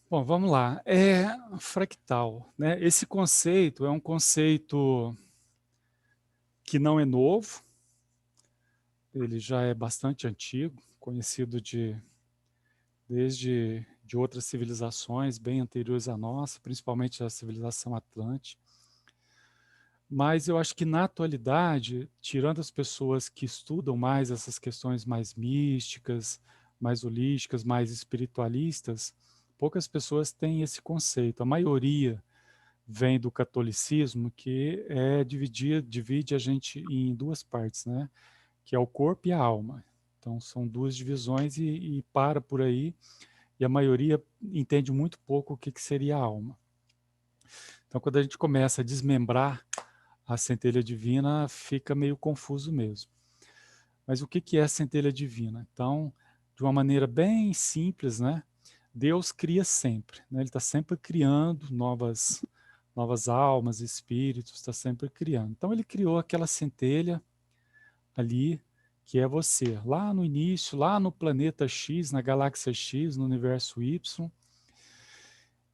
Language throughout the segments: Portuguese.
Bom, vamos lá. Fractal, né, esse conceito é um conceito que não é novo, ele já é bastante antigo, conhecido desde de outras civilizações bem anteriores à nossa, principalmente a civilização atlântica. Mas eu acho que na atualidade, tirando as pessoas que estudam mais essas questões mais místicas, mais holísticas, mais espiritualistas, poucas pessoas têm esse conceito. A maioria vem do catolicismo, que divide a gente em duas partes, né? Que é o corpo e a alma. Então são duas divisões e para por aí, e a maioria entende muito pouco o que, que seria a alma. Então quando a gente começa a desmembrar a centelha divina, fica meio confuso mesmo. Mas o que, que é a centelha divina? Então, de uma maneira bem simples, né? Deus cria sempre, né? Ele está sempre criando novas almas, espíritos, está sempre criando. Então ele criou aquela centelha ali, que é você, lá no início, lá no planeta X, na galáxia X, no universo Y,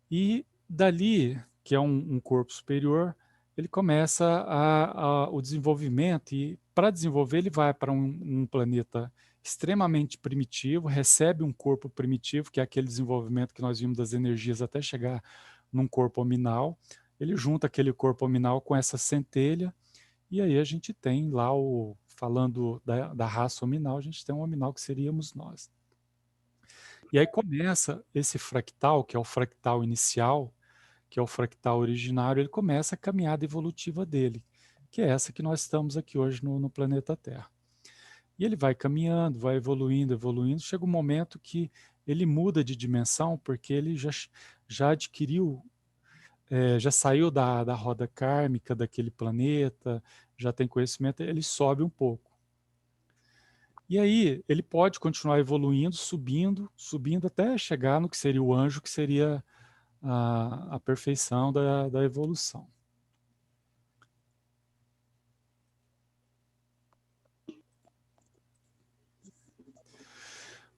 e dali, que é um corpo superior, ele começa o desenvolvimento, e para desenvolver ele vai para um planeta extremamente primitivo, recebe um corpo primitivo, que é aquele desenvolvimento que nós vimos das energias até chegar num corpo hominal. Ele junta aquele corpo hominal com essa centelha, e aí a gente tem lá falando da raça hominal, a gente tem um hominal que seríamos nós. E aí começa esse fractal, que é o fractal inicial, que é o fractal originário, ele começa a caminhada evolutiva dele, que é essa que nós estamos aqui hoje no planeta Terra. E ele vai caminhando, vai evoluindo, evoluindo, chega um momento que ele muda de dimensão, porque ele já adquiriu, já saiu da roda kármica daquele planeta, já tem conhecimento, ele sobe um pouco. E aí ele pode continuar evoluindo, subindo, subindo até chegar no que seria o anjo, que seria a perfeição da evolução.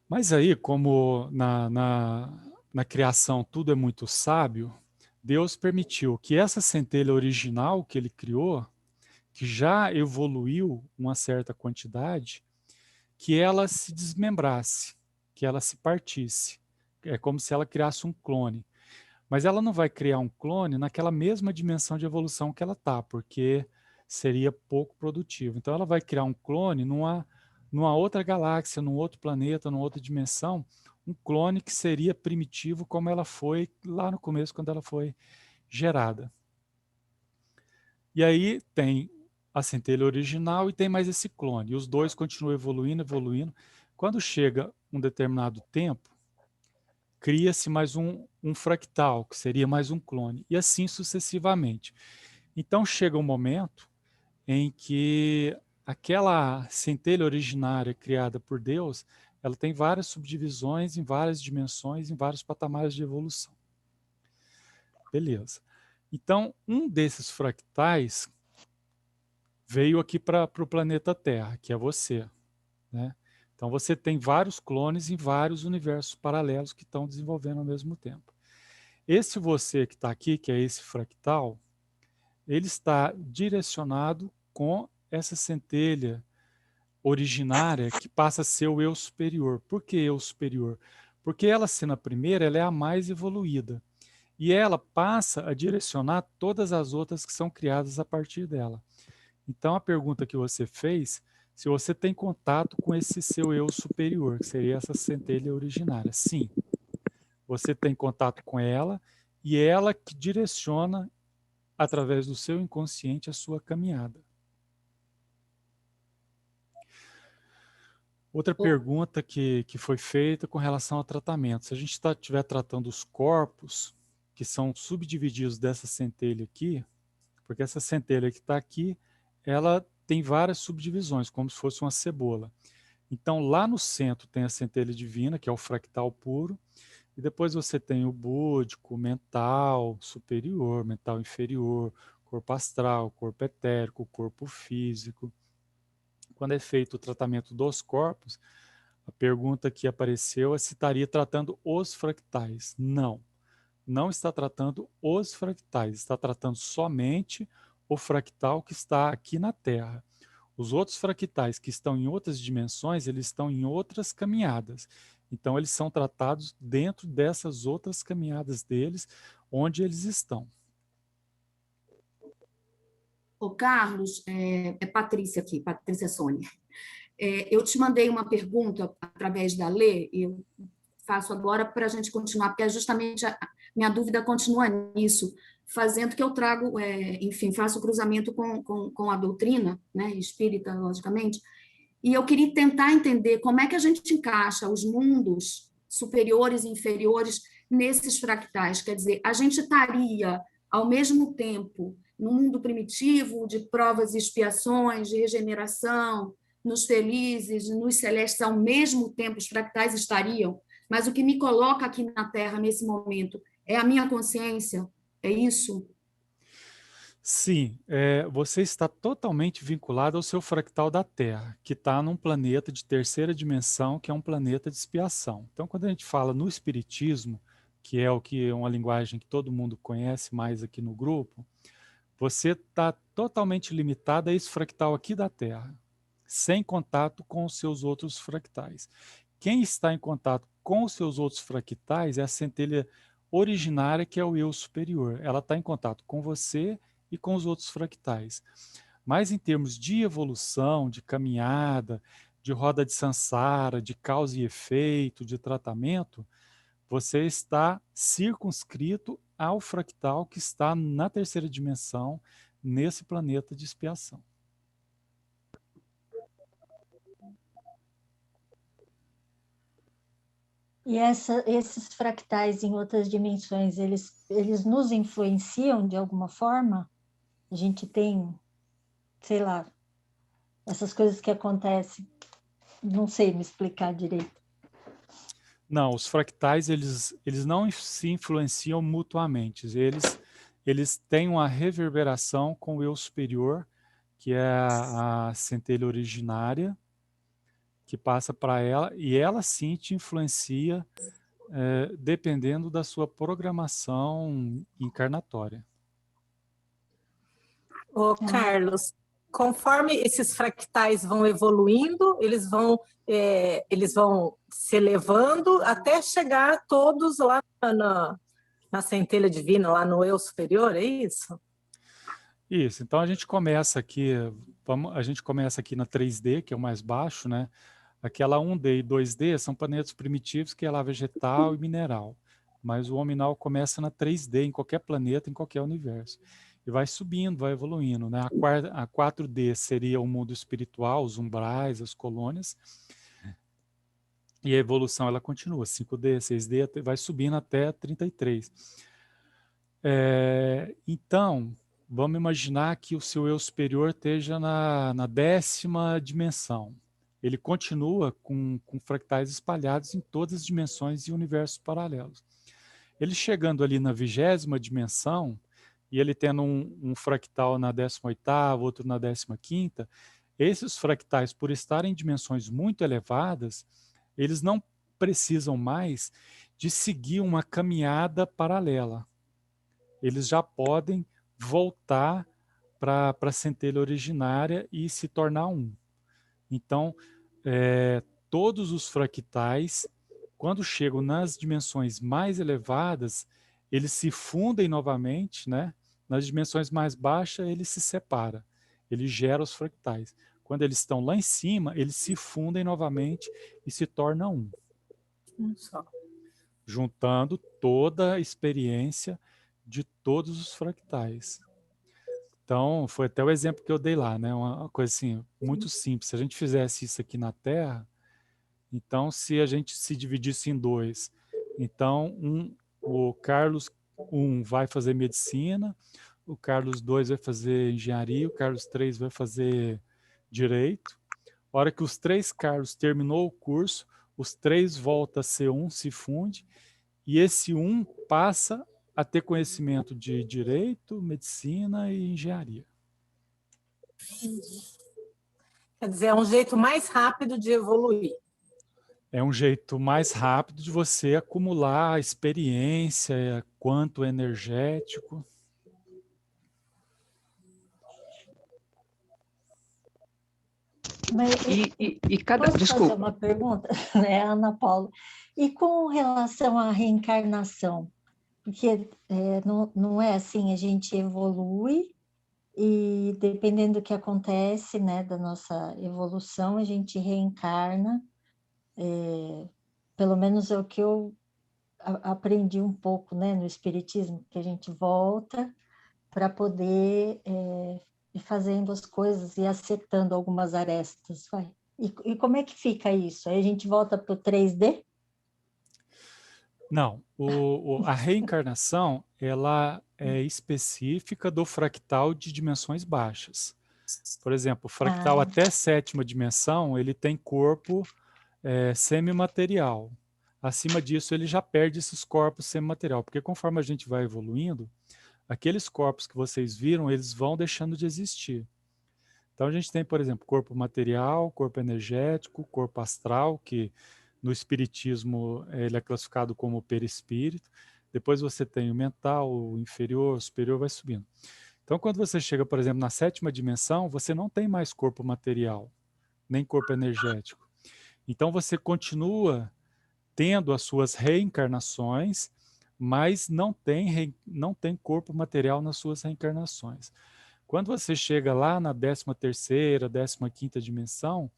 Mas aí, como na criação tudo é muito sábio, Deus permitiu que essa centelha original que ele criou, que já evoluiu uma certa quantidade, que ela se desmembrasse, que ela se partisse. É como se ela criasse um clone. Mas ela não vai criar um clone naquela mesma dimensão de evolução que ela está, porque seria pouco produtivo. Então ela vai criar um clone numa outra galáxia, num outro planeta, numa outra dimensão, um clone que seria primitivo como ela foi lá no começo, quando ela foi gerada. E aí tem a centelha original e tem mais esse clone. E os dois continuam evoluindo, evoluindo. Quando chega um determinado tempo, cria-se mais um fractal, que seria mais um clone, e assim sucessivamente. Então chega um momento em que aquela centelha originária criada por Deus, ela tem várias subdivisões em várias dimensões, em vários patamares de evolução. Beleza. Então, um desses fractais veio aqui para o planeta Terra, que é você, né? Então você tem vários clones em vários universos paralelos que estão desenvolvendo ao mesmo tempo. Esse você que está aqui, que é esse fractal, ele está direcionado com essa centelha originária que passa a ser o eu superior. Por que eu superior? Porque ela, sendo a primeira, ela é a mais evoluída. E ela passa a direcionar todas as outras que são criadas a partir dela. Então, a pergunta que você fez, se você tem contato com esse seu eu superior, que seria essa centelha originária. Sim, você tem contato com ela e é ela que direciona através do seu inconsciente a sua caminhada. Outra pergunta que foi feita com relação ao tratamento. Se a gente estiver tratando os corpos, que são subdivididos dessa centelha aqui, porque essa centelha que está aqui, ela tem várias subdivisões, como se fosse uma cebola. Então, lá no centro tem a centelha divina, que é o fractal puro, e depois você tem o búdico, mental superior, mental inferior, corpo astral, corpo etérico, corpo físico. Quando é feito o tratamento dos corpos, a pergunta que apareceu é se estaria tratando os fractais. Não. não está tratando os fractais, está tratando somente o fractal que está aqui na Terra. Os outros fractais que estão em outras dimensões, eles estão em outras caminhadas. Então, eles são tratados dentro dessas outras caminhadas deles, onde eles estão. Ô, Carlos, é Patrícia aqui, Patrícia Sônia. Eu te mandei uma pergunta através da Lê, e eu faço agora para a gente continuar, porque é justamente minha dúvida continua nisso, fazendo que eu trago, enfim, faço o cruzamento com a doutrina, né, espírita, logicamente, e eu queria tentar entender como é que a gente encaixa os mundos superiores e inferiores nesses fractais. Quer dizer, a gente estaria, ao mesmo tempo, no mundo primitivo, de provas e expiações, de regeneração, nos felizes, nos celestes, ao mesmo tempo, os fractais estariam, mas o que me coloca aqui na Terra, nesse momento, é a minha consciência, é isso? Sim, você está totalmente vinculado ao seu fractal da Terra, que está num planeta de terceira dimensão, que é um planeta de expiação. Então, quando a gente fala no Espiritismo, que é uma linguagem que todo mundo conhece mais aqui no grupo, você está totalmente limitado a esse fractal aqui da Terra, sem contato com os seus outros fractais. Quem está em contato com os seus outros fractais é a centelha originária, que é o eu superior. Ela está em contato com você e com os outros fractais. Mas em termos de evolução, de caminhada, de roda de samsara, de causa e efeito, de tratamento, você está circunscrito ao fractal que está na terceira dimensão, nesse planeta de expiação. E esses fractais em outras dimensões, eles nos influenciam de alguma forma? A gente tem, sei lá, essas coisas que acontecem, não sei me explicar direito. Não, os fractais, eles não se influenciam mutuamente. Eles têm uma reverberação com o eu superior, que é a centelha originária, que passa para ela, e ela sim te influencia dependendo da sua programação encarnatória. Ô, Carlos, conforme esses fractais vão evoluindo, eles vão se elevando até chegar todos lá na centelha divina, lá no eu superior, é isso? Isso, então a gente começa aqui na 3D, que é o mais baixo, né? Aquela 1D e 2D são planetas primitivos, que é lá vegetal e mineral. Mas o hominal começa na 3D, em qualquer planeta, em qualquer universo. E vai subindo, vai evoluindo, né? A 4D seria o mundo espiritual, os umbrais, as colônias. E a evolução, ela continua. 5D, 6D, vai subindo até 33. Então, vamos imaginar que o seu eu superior esteja na 10ª dimensão. Ele continua com fractais espalhados em todas as dimensões e universos paralelos. Ele chegando ali na 20ª dimensão, e ele tendo um fractal na 18ª, outro na 15ª, esses fractais, por estarem em dimensões muito elevadas, eles não precisam mais de seguir uma caminhada paralela. Eles já podem voltar para a centelha originária e se tornar um. Então, todos os fractais, quando chegam nas dimensões mais elevadas, eles se fundem novamente, né? Nas dimensões mais baixas, ele se separa, ele gera os fractais. Quando eles estão lá em cima, eles se fundem novamente e se tornam um. Só. Juntando toda a experiência de todos os fractais. Então, foi até o exemplo que eu dei lá, né? Uma coisa assim, muito simples. Se a gente fizesse isso aqui na Terra, então, se a gente se dividisse em dois, então, o Carlos 1 vai fazer medicina, o Carlos 2 vai fazer engenharia, o Carlos 3 vai fazer direito. A hora que os 3 Carlos terminou o curso, os 3 voltam a ser um, se funde, e esse um passa a ter conhecimento de direito, medicina e engenharia. Quer dizer, é um jeito mais rápido de evoluir. É um jeito mais rápido de você acumular experiência, quanto energético. Mas Cada... posso fazer Desculpa. uma pergunta, né, Ana Paula? E com relação à reencarnação? Porque não é assim, a gente evolui e dependendo do que acontece, né, da nossa evolução, a gente reencarna. Pelo menos é o que eu aprendi um pouco, né, no Espiritismo, que a gente volta para poder ir fazendo as coisas e acertando algumas arestas, vai. E como é que fica isso? Aí a gente volta para o 3D? Não, a reencarnação ela é específica do fractal de dimensões baixas. Por exemplo, o fractal até 7ª dimensão, ele tem corpo semimaterial. Acima disso, ele já perde esses corpos semimaterial, porque conforme a gente vai evoluindo, aqueles corpos que vocês viram, eles vão deixando de existir. Então a gente tem, por exemplo, corpo material, corpo energético, corpo astral, que no espiritismo ele é classificado como perispírito. Depois você tem o mental, o inferior, o superior, vai subindo. Então quando você chega, por exemplo, na 7ª dimensão, você não tem mais corpo material, nem corpo energético. Então você continua tendo as suas reencarnações, mas não tem corpo material nas suas reencarnações. Quando você chega lá na 13ª, 15ª dimensão,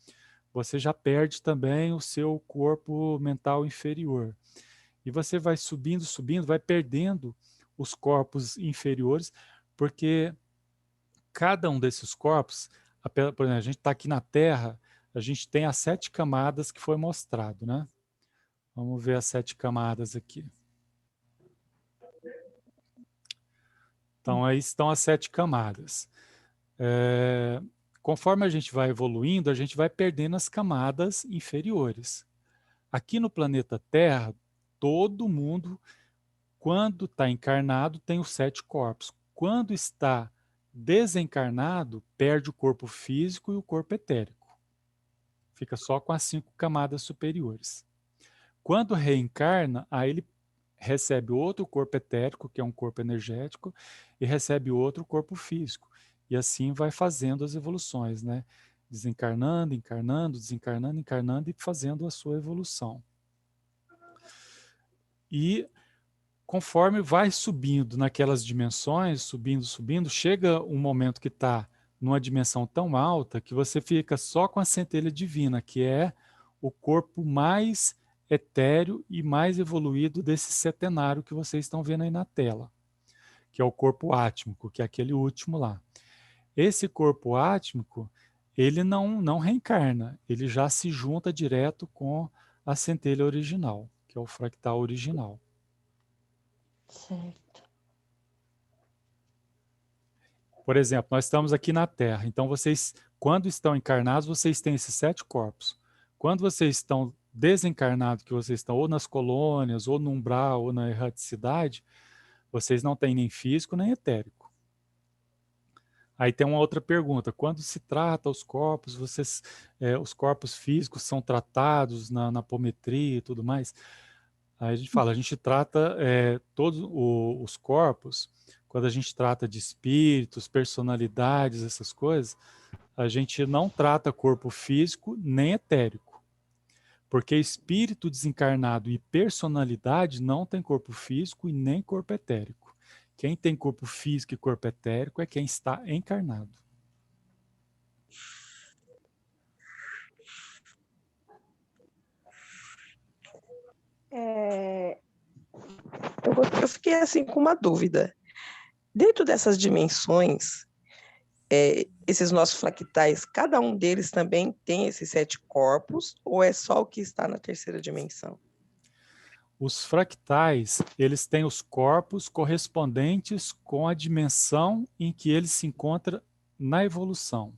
você já perde também o seu corpo mental inferior. E você vai subindo, subindo, vai perdendo os corpos inferiores, porque cada um desses corpos, por exemplo, a gente está aqui na Terra, a gente tem as 7 camadas que foi mostrado, né? Vamos ver as 7 camadas aqui. Então, aí estão as 7 camadas. Conforme a gente vai evoluindo, a gente vai perdendo as camadas inferiores. Aqui no planeta Terra, todo mundo, quando está encarnado, tem os 7 corpos. Quando está desencarnado, perde o corpo físico e o corpo etérico. Fica só com as 5 camadas superiores. Quando reencarna, aí ele recebe outro corpo etérico, que é um corpo energético, e recebe outro corpo físico. E assim vai fazendo as evoluções, né? Desencarnando, encarnando, desencarnando, encarnando e fazendo a sua evolução. E conforme vai subindo naquelas dimensões, subindo, subindo, chega um momento que está numa dimensão tão alta que você fica só com a centelha divina, que é o corpo mais etéreo e mais evoluído desse setenário que vocês estão vendo aí na tela, que é o corpo átmico, que é aquele último lá. Esse corpo átmico, ele não reencarna, ele já se junta direto com a centelha original, que é o fractal original. Certo. Por exemplo, nós estamos aqui na Terra, então vocês, quando estão encarnados, vocês têm esses 7 corpos. Quando vocês estão desencarnados, que vocês estão ou nas colônias, ou no umbral, ou na erraticidade, vocês não têm nem físico, nem etérico. Aí tem uma outra pergunta, quando se trata os corpos, os corpos físicos são tratados na apometria e tudo mais? Aí a gente fala, a gente trata todos os corpos, quando a gente trata de espíritos, personalidades, essas coisas, a gente não trata corpo físico nem etérico. Porque espírito desencarnado e personalidade não tem corpo físico e nem corpo etérico. Quem tem corpo físico e corpo etérico é quem está encarnado. Eu fiquei assim com uma dúvida. Dentro dessas dimensões, esses nossos fractais, cada um deles também tem esses 7 corpos, ou é só o que está na 3ª dimensão? Os fractais, eles têm os corpos correspondentes com a dimensão em que ele se encontra na evolução.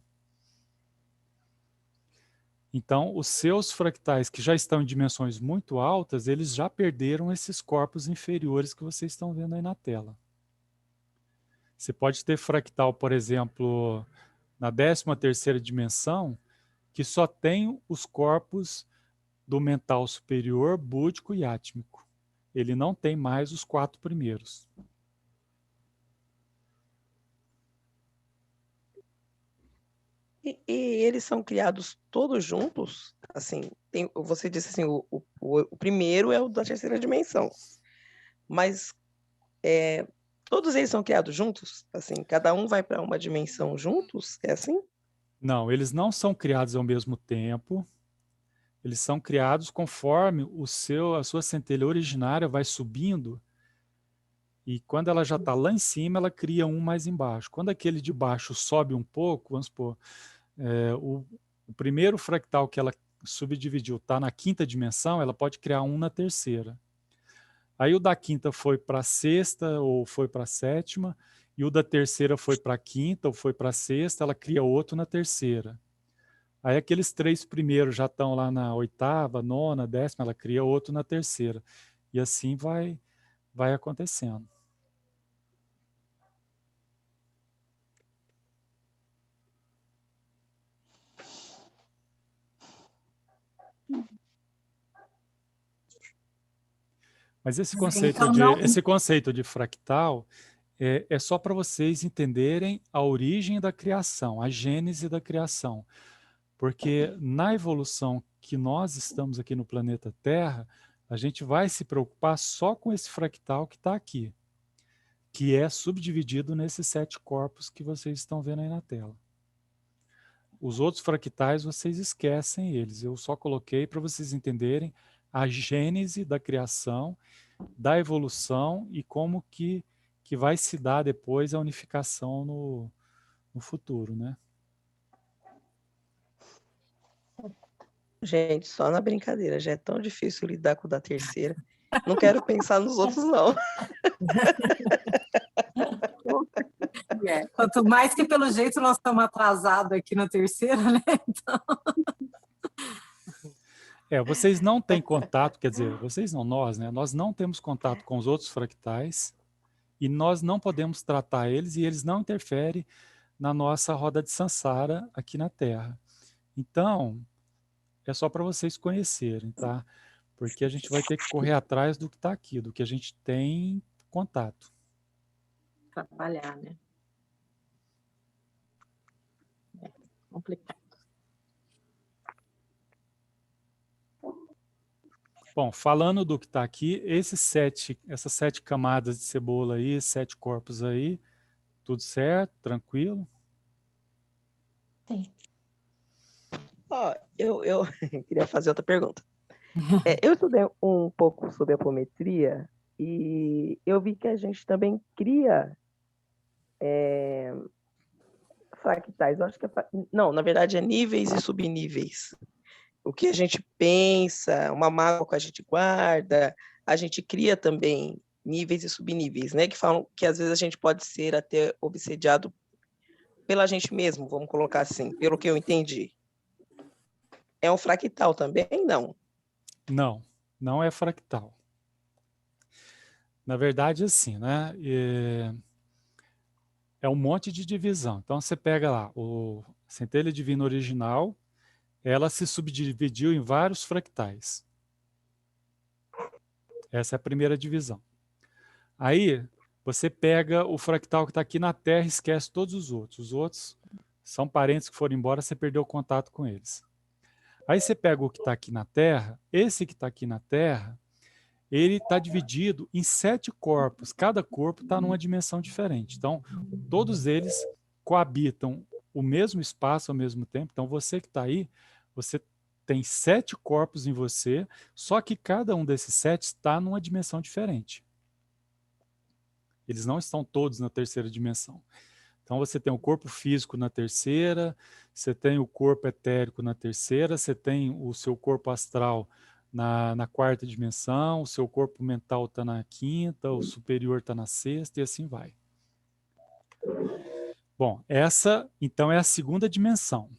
Então, os seus fractais que já estão em dimensões muito altas, eles já perderam esses corpos inferiores que vocês estão vendo aí na tela. Você pode ter fractal, por exemplo, na 13ª dimensão, que só tem os corpos do mental superior, búdico e átmico. Ele não tem mais os 4 primeiros. E eles são criados todos juntos? Assim, você disse assim, o primeiro é o da terceira dimensão, mas todos eles são criados juntos? Assim, cada um vai para uma dimensão juntos? É assim? Não, eles não são criados ao mesmo tempo. Eles são criados conforme a sua centelha originária vai subindo, e quando ela já está lá em cima, ela cria um mais embaixo. Quando aquele de baixo sobe um pouco, vamos supor, o primeiro fractal que ela subdividiu está na 5ª dimensão, ela pode criar um na 3ª. Aí o da 5ª foi para a 6ª ou foi para a 7ª, e o da 3ª foi para a 5ª ou foi para a 6ª, ela cria outro na 3ª. Aí aqueles 3 primeiros já estão lá na 8ª, 9ª, 10ª, ela cria outro na 3ª. E assim vai acontecendo. Mas esse conceito de fractal é só para vocês entenderem a origem da criação, a gênese da criação. Porque na evolução que nós estamos aqui no planeta Terra, a gente vai se preocupar só com esse fractal que está aqui, que é subdividido nesses 7 corpos que vocês estão vendo aí na tela. Os outros fractais, vocês esquecem eles. Eu só coloquei para vocês entenderem a gênese da criação, da evolução e como que vai se dar depois a unificação no futuro, né? Gente, só na brincadeira, já é tão difícil lidar com o da terceira. Não quero pensar nos outros, não. Quanto mais que, pelo jeito, nós estamos atrasados aqui na terceira, né? Então... Vocês não têm contato, quer dizer, vocês não, nós, né? Nós não temos contato com os outros fractais e nós não podemos tratar eles e eles não interferem na nossa roda de Sansara aqui na Terra. Então, é só para vocês conhecerem, tá? Porque a gente vai ter que correr atrás do que está aqui, do que a gente tem contato. Trabalhar, né? É complicado. Bom, falando do que está aqui, essas 7 camadas de cebola aí, 7 corpos aí, tudo certo, tranquilo? Sim. Eu queria fazer outra pergunta. Eu estudei um pouco sobre apometria e eu vi que a gente também cria fractais. Eu acho que não, na verdade é níveis e subníveis. O que a gente pensa, uma mágoa que a gente guarda, a gente cria também níveis e subníveis, né? Que falam que às vezes a gente pode ser até obsediado pela gente mesmo, vamos colocar assim, pelo que eu entendi. É um fractal também? Não. Não, não é fractal. Na verdade, assim, né? É um monte de divisão. Então, você pega lá, o centelha divina original, ela se subdividiu em vários fractais. Essa é a primeira divisão. Aí, você pega o fractal que está aqui na Terra e esquece todos os outros. Os outros são parentes que foram embora, você perdeu o contato com eles. Aí você pega o que está aqui na Terra, esse que está aqui na Terra, ele está dividido em 7 corpos. Cada corpo está numa dimensão diferente. Então, todos eles coabitam o mesmo espaço ao mesmo tempo. Então, você que está aí, você tem 7 corpos em você, só que cada um desses 7 está numa dimensão diferente. Eles não estão todos na terceira dimensão. Então, você tem o corpo físico na terceira, você tem o corpo etérico na terceira, você tem o seu corpo astral na 4ª dimensão, o seu corpo mental está na 5ª, o superior está na 6ª e assim vai. Bom, essa, então, é a 2ª dimensão.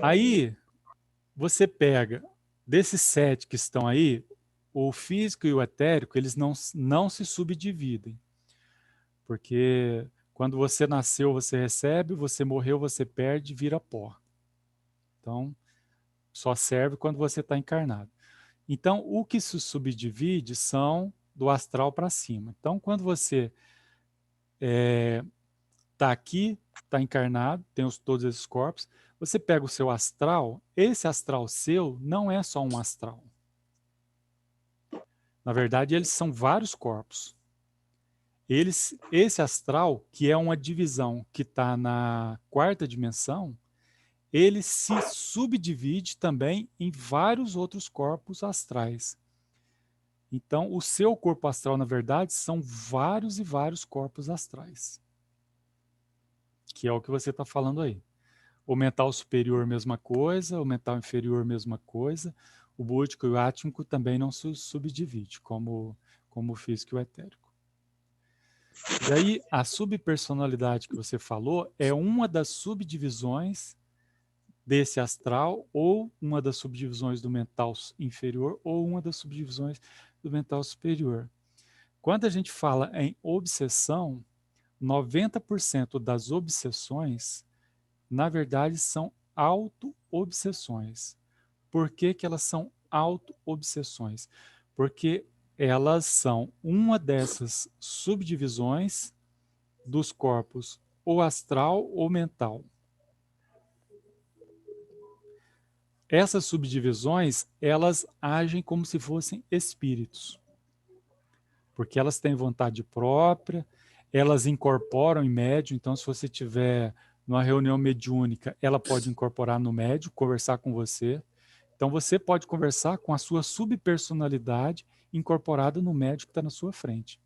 Aí, você pega, desses 7 que estão aí, o físico e o etérico, eles não se subdividem. Porque quando você nasceu, você recebe, você morreu, você perde, vira pó. Então, Só serve quando você está encarnado. Então, o que se subdivide são do astral para cima. Então, quando você está aqui, está encarnado, tem todos esses corpos, você pega o seu astral, esse astral seu não é só um astral. Na verdade, eles são vários corpos. Esse astral, que é uma divisão que está na 4ª dimensão, ele se subdivide também em vários outros corpos astrais. Então, o seu corpo astral, na verdade, são vários e vários corpos astrais. Que é o que você está falando aí. O mental superior, mesma coisa. O mental inferior, mesma coisa. O búdico e o átmico também não se subdivide, como o físico e o etérico. E aí, a subpersonalidade que você falou é uma das subdivisões desse astral, ou uma das subdivisões do mental inferior, ou uma das subdivisões do mental superior. Quando a gente fala em obsessão, 90% das obsessões, na verdade, são auto-obsessões. Por que que elas são auto-obsessões? Porque elas são uma dessas subdivisões dos corpos ou astral ou mental. Essas subdivisões, elas agem como se fossem espíritos. Porque elas têm vontade própria, elas incorporam em médium. Então, se você tiver numa reunião mediúnica, ela pode incorporar no médium, conversar com você. Então, você pode conversar com a sua subpersonalidade incorporada no médium que está na sua frente.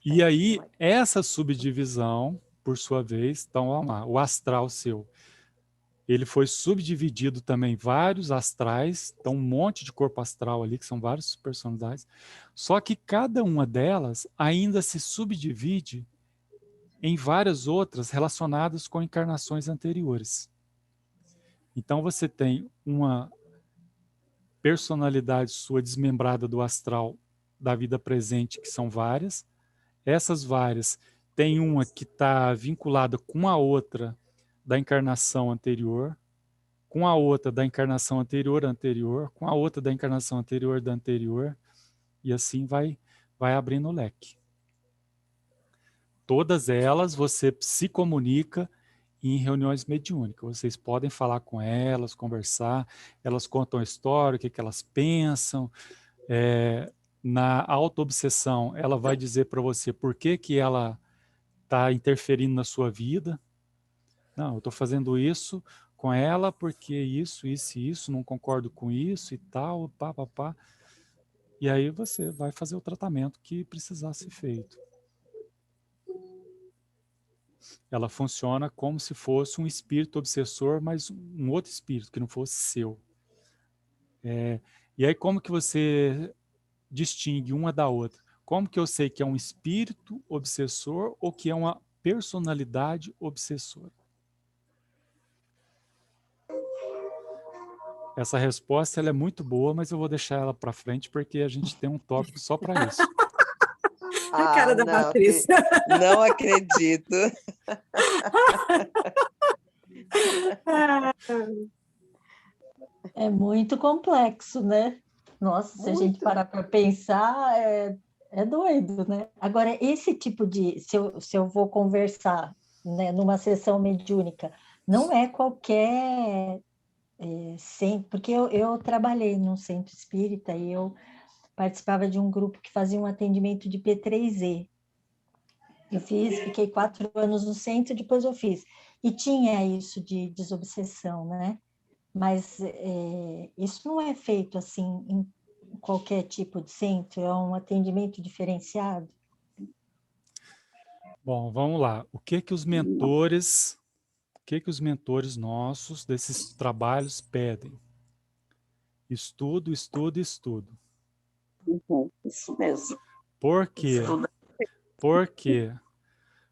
E aí, essa subdivisão, por sua vez, então, vamos lá, o astral seu, ele foi subdividido também em vários astrais, então um monte de corpo astral ali, que são várias personalidades, só que cada uma delas ainda se subdivide em várias outras relacionadas com encarnações anteriores. Então você tem uma personalidade sua desmembrada do astral da vida presente, que são várias. Essas várias, tem uma que está vinculada com a outra da encarnação anterior, com a outra da encarnação anterior, com a outra da encarnação anterior da anterior, e assim vai abrindo o leque. Todas elas você se comunica em reuniões mediúnicas. Vocês podem falar com elas, conversar, elas contam a história, o que elas pensam. Na auto-obsessão, ela vai dizer para você por que ela está interferindo na sua vida. Não, eu estou fazendo isso com ela porque isso, não concordo com isso e tal, pá, pá, pá. E aí você vai fazer o tratamento que precisar ser feito. Ela funciona como se fosse um espírito obsessor, mas um outro espírito que não fosse seu. E aí como que você distingue uma da outra? Como que eu sei que é um espírito obsessor ou que é uma personalidade obsessora? Essa resposta ela é muito boa, mas eu vou deixar ela para frente porque a gente tem um tópico só para isso. A cara da não, Patrícia. Não acredito. É muito complexo, né? Nossa, se a gente parar para pensar, é doido, né? Agora, esse tipo de... Se eu vou conversar, né, numa sessão mediúnica, não é qualquer... porque eu trabalhei num centro espírita e eu participava de um grupo que fazia um atendimento de P3E. Fiquei 4 anos no centro, depois eu fiz. E tinha isso de desobsessão, né? Mas isso não é feito assim em qualquer tipo de centro, é um atendimento diferenciado. Bom, vamos lá. O que os mentores nossos desses trabalhos pedem? Estudo, estudo, estudo. Isso mesmo. Por quê? Por quê?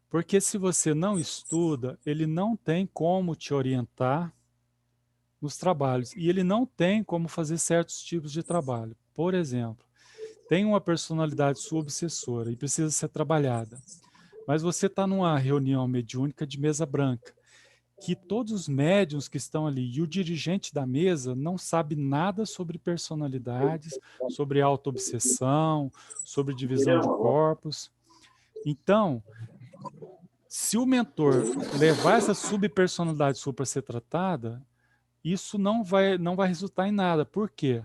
Porque se você não estuda, ele não tem como te orientar nos trabalhos. E ele não tem como fazer certos tipos de trabalho. Por exemplo, tem uma personalidade sua obsessora e precisa ser trabalhada. Mas você está numa reunião mediúnica de mesa branca. que todos os médiuns que estão ali e o dirigente da mesa não sabe nada sobre personalidades, sobre autoobsessão, sobre divisão de corpos. Então, se o mentor levar essa subpersonalidade sua para ser tratada, isso não vai resultar em nada. Por quê?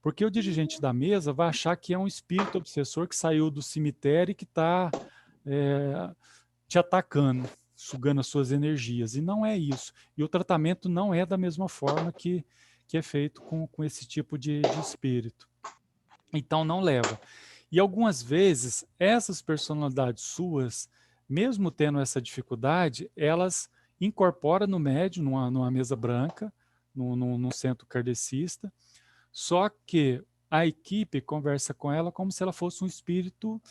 Porque o dirigente da mesa vai achar que é um espírito obsessor que saiu do cemitério e que está te atacando, sugando as suas energias. E não é isso. E o tratamento não é da mesma forma que é feito com esse tipo de espírito. Então, não leva. E algumas vezes, essas personalidades suas, mesmo tendo essa dificuldade, elas incorporam no médium, numa mesa branca, num centro kardecista, só que a equipe conversa com ela como se ela fosse um espírito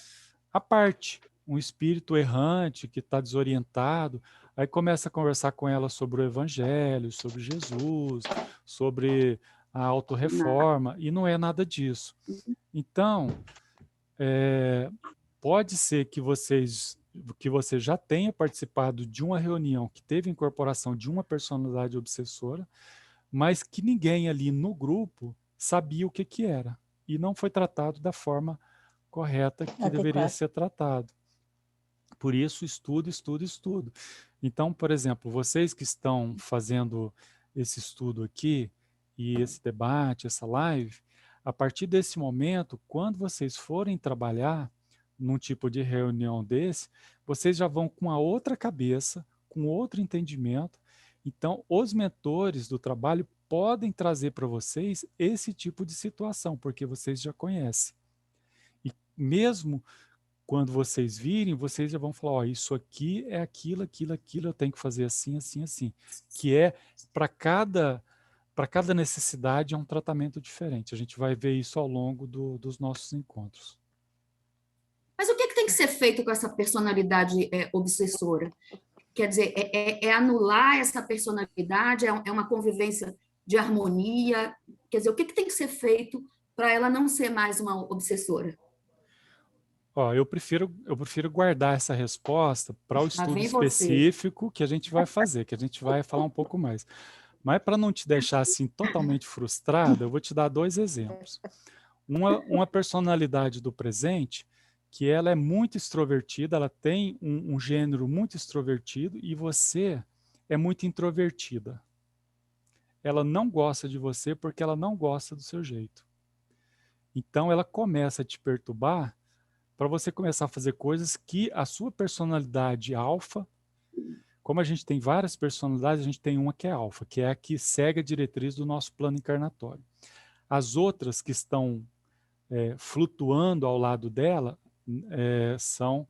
à parte, um espírito errante que está desorientado. Aí começa a conversar com ela sobre o Evangelho, sobre Jesus, sobre a autorreforma, e não é nada disso. Então, pode ser que você já tenha participado de uma reunião que teve incorporação de uma personalidade obsessora, mas que ninguém ali no grupo sabia o que era e não foi tratado da forma correta que deveria ser tratado. Por isso, estudo. Então, por exemplo, vocês que estão fazendo esse estudo aqui e esse debate, essa live, a partir desse momento, quando vocês forem trabalhar num tipo de reunião desse, vocês já vão com a outra cabeça, com outro entendimento. Então, os mentores do trabalho podem trazer para vocês esse tipo de situação, porque vocês já conhecem. E mesmo quando vocês virem, vocês já vão falar, ó, isso aqui é aquilo, eu tenho que fazer assim, assim, assim. Que é, para cada necessidade, é um tratamento diferente. A gente vai ver isso ao longo dos nossos encontros. Mas o que tem que ser feito com essa personalidade obsessora? Quer dizer, é anular essa personalidade? É uma convivência de harmonia? Quer dizer, o que tem que ser feito para ela não ser mais uma obsessora? Ó, eu prefiro guardar essa resposta para o estudo específico que a gente vai fazer, que a gente vai falar um pouco mais. Mas para não te deixar assim totalmente frustrada, eu vou te dar 2 exemplos. Uma personalidade do presente, que ela é muito extrovertida, ela tem um gênero muito extrovertido e você é muito introvertida. Ela não gosta de você porque ela não gosta do seu jeito. Então ela começa a te perturbar para você começar a fazer coisas que a sua personalidade alfa, como a gente tem várias personalidades, a gente tem uma que é alfa, que é a que segue a diretriz do nosso plano encarnatório. As outras que estão flutuando ao lado dela são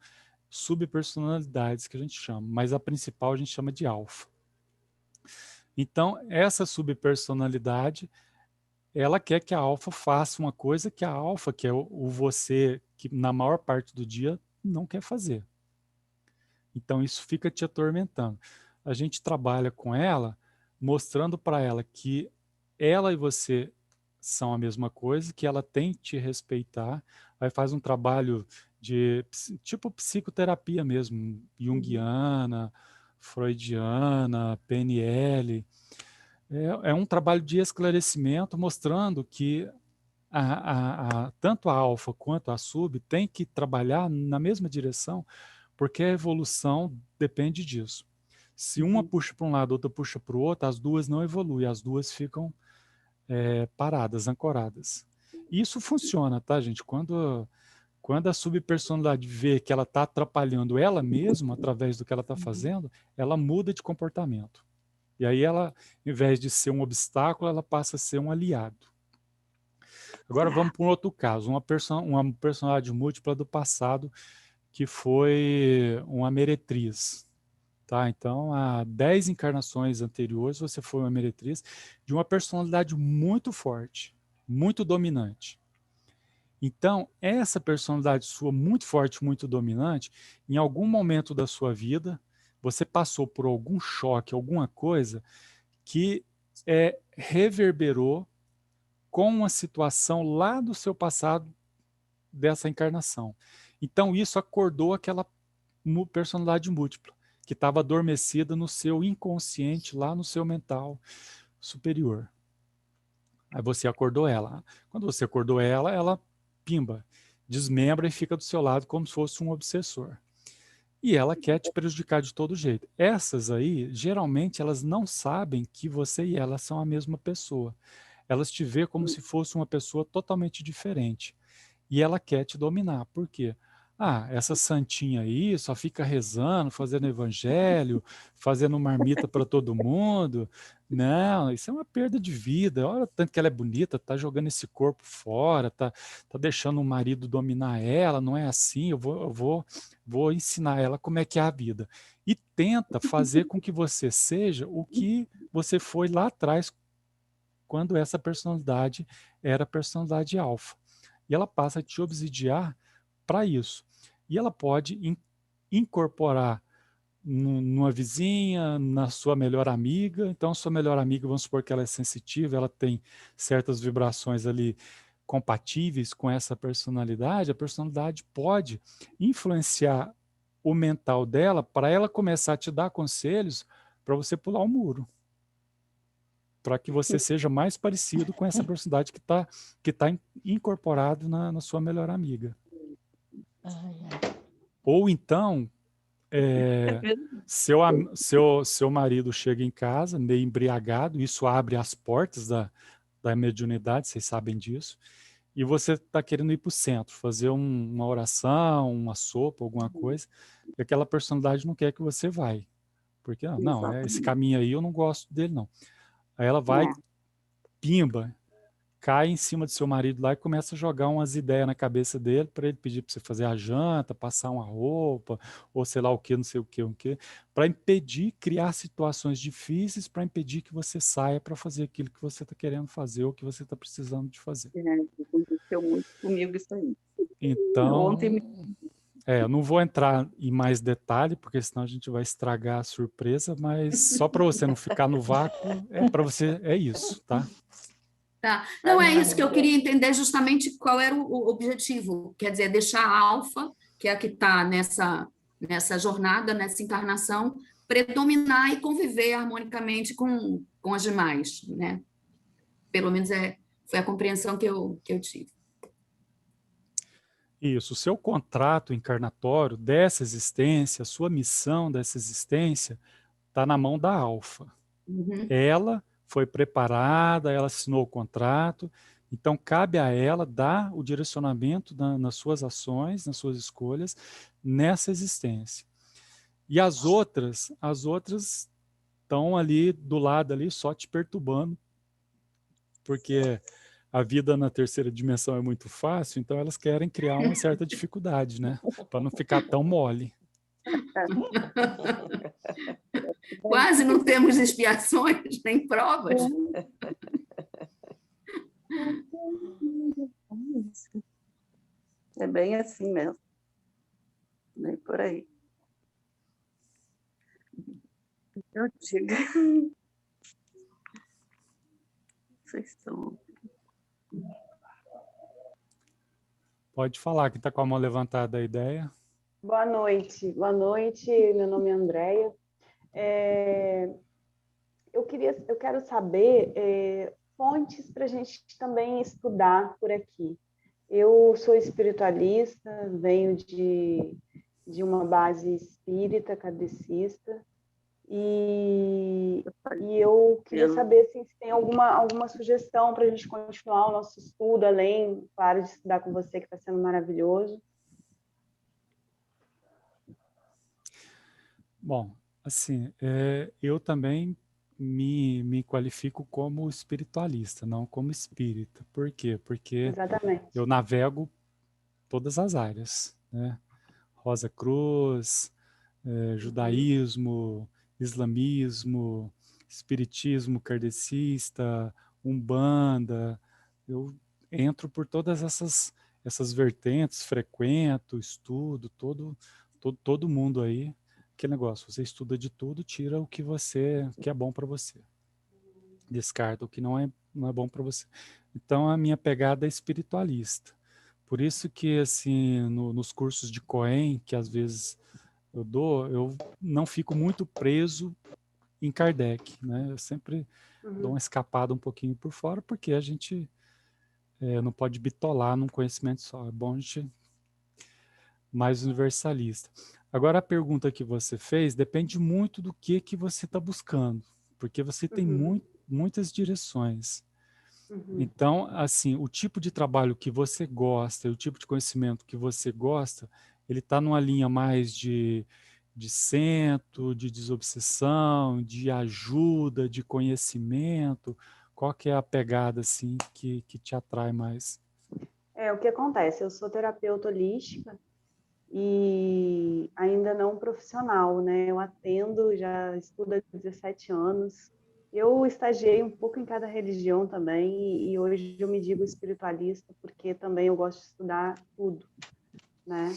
subpersonalidades que a gente chama, mas a principal a gente chama de alfa. Então, essa subpersonalidade, ela quer que a alfa faça uma coisa que a alfa, que é o você, que na maior parte do dia não quer fazer. Então, isso fica te atormentando. A gente trabalha com ela, mostrando para ela que ela e você são a mesma coisa, que ela tem que te respeitar. Aí faz um trabalho de tipo psicoterapia mesmo, junguiana, freudiana, PNL. É um trabalho de esclarecimento mostrando que tanto a alfa quanto a sub tem que trabalhar na mesma direção, porque a evolução depende disso. Se uma puxa para um lado, outra puxa para o outro, as duas não evoluem, as duas ficam paradas, ancoradas. E isso funciona, tá, gente? Quando a subpersonalidade vê que ela está atrapalhando ela mesma através do que ela está fazendo, ela muda de comportamento. E aí ela, em vez de ser um obstáculo, ela passa a ser um aliado. Agora vamos para um outro caso, uma personalidade múltipla do passado, que foi uma meretriz. Tá? Então, há 10 encarnações anteriores, você foi uma meretriz de uma personalidade muito forte, muito dominante. Então, essa personalidade sua muito forte, muito dominante, em algum momento da sua vida, você passou por algum choque, alguma coisa que reverberou com uma situação lá do seu passado dessa encarnação. Então, isso acordou aquela personalidade múltipla, que estava adormecida no seu inconsciente, lá no seu mental superior. Aí você acordou ela. Quando você acordou ela, ela, pimba, desmembra e fica do seu lado como se fosse um obsessor. E ela quer te prejudicar de todo jeito. Essas aí, geralmente, elas não sabem que você e ela são a mesma pessoa. Elas te vê como se fosse uma pessoa totalmente diferente. E ela quer te dominar. Por quê? Ah, essa santinha aí só fica rezando, fazendo evangelho, fazendo marmita para todo mundo. Não, isso é uma perda de vida. Olha o tanto que ela é bonita, tá jogando esse corpo fora, tá deixando o marido dominar ela. Não é assim. Eu vou ensinar ela como é que é a vida. E tenta fazer com que você seja o que você foi lá atrás, quando essa personalidade era a personalidade alfa. E ela passa a te obsidiar para isso. E ela pode incorporar numa vizinha, na sua melhor amiga. Então, a sua melhor amiga, vamos supor que ela é sensitiva, ela tem certas vibrações ali compatíveis com essa personalidade. A personalidade pode influenciar o mental dela para ela começar a te dar conselhos para você pular o muro, para que você seja mais parecido com essa personalidade que tá incorporado na sua melhor amiga. Ou então, seu marido chega em casa meio embriagado, isso abre as portas da mediunidade, vocês sabem disso, e você está querendo ir para o centro, fazer uma oração, uma sopa, alguma coisa, e aquela personalidade não quer que você vai, porque não, esse caminho aí eu não gosto dele, não. Aí ela vai, pimba, cai em cima do seu marido lá e começa a jogar umas ideias na cabeça dele para ele pedir para você fazer a janta, passar uma roupa, ou sei lá o que, não sei o que, para impedir, criar situações difíceis para impedir que você saia para fazer aquilo que você está querendo fazer ou que você está precisando de fazer. Aconteceu muito comigo isso aí. Então, Ontem eu não vou entrar em mais detalhe, porque senão a gente vai estragar a surpresa, mas só para você não ficar no vácuo, para você, é isso, tá? Tá. Não, é isso que eu queria entender justamente qual era o objetivo. Quer dizer, deixar a alfa, que é a que está nessa jornada, nessa encarnação, predominar e conviver harmonicamente com as demais, né? Pelo menos foi a compreensão que eu tive. Isso, o seu contrato encarnatório dessa existência, a sua missão dessa existência, está na mão da alfa. Uhum. Ela foi preparada, ela assinou o contrato, então cabe a ela dar o direcionamento nas suas ações, nas suas escolhas, nessa existência. E as outras estão ali do lado ali só te perturbando, porque a vida na terceira dimensão é muito fácil, então elas querem criar uma certa dificuldade, né? Para não ficar tão mole. Quase não temos expiações nem provas. é bem assim mesmo. Bem por aí. Eu digo. Vocês estão. Pode falar, que está com a mão levantada a ideia. Boa noite, meu nome é Andréia. Eu quero saber fontes para a gente também estudar por aqui. Eu sou espiritualista, venho de uma base espírita, kardecista, e eu queria saber se tem alguma sugestão para a gente continuar o nosso estudo, além, claro, de estudar com você, que está sendo maravilhoso. Bom, assim, eu também me qualifico como espiritualista, não como espírita. Por quê? Porque Exatamente. eu navego todas as áreas, né? Rosa Cruz, judaísmo, islamismo, espiritismo kardecista, umbanda. Eu entro por todas essas vertentes, frequento, estudo, todo mundo aí. Que negócio, você estuda de tudo, tira o que é bom para você. Descarta o que não é bom para você. Então, a minha pegada é espiritualista. Por isso que, assim, nos cursos de Cohen, que às vezes eu não fico muito preso em Kardec, né? Eu sempre dou uma escapada um pouquinho por fora, porque a gente não pode bitolar num conhecimento só. É bom a gente mais universalista. Agora, a pergunta que você fez depende muito do que você está buscando, porque você tem muitas direções. Então, assim, o tipo de trabalho que você gosta, o tipo de conhecimento que você gosta, ele está numa linha mais de centro, de desobsessão, de ajuda, de conhecimento. Qual que é a pegada, assim, que te atrai mais? O que acontece? Eu sou terapeuta holística e ainda não profissional, né? Eu atendo, já estudo há 17 anos. Eu estagiei um pouco em cada religião também e hoje eu me digo espiritualista porque também eu gosto de estudar tudo, né?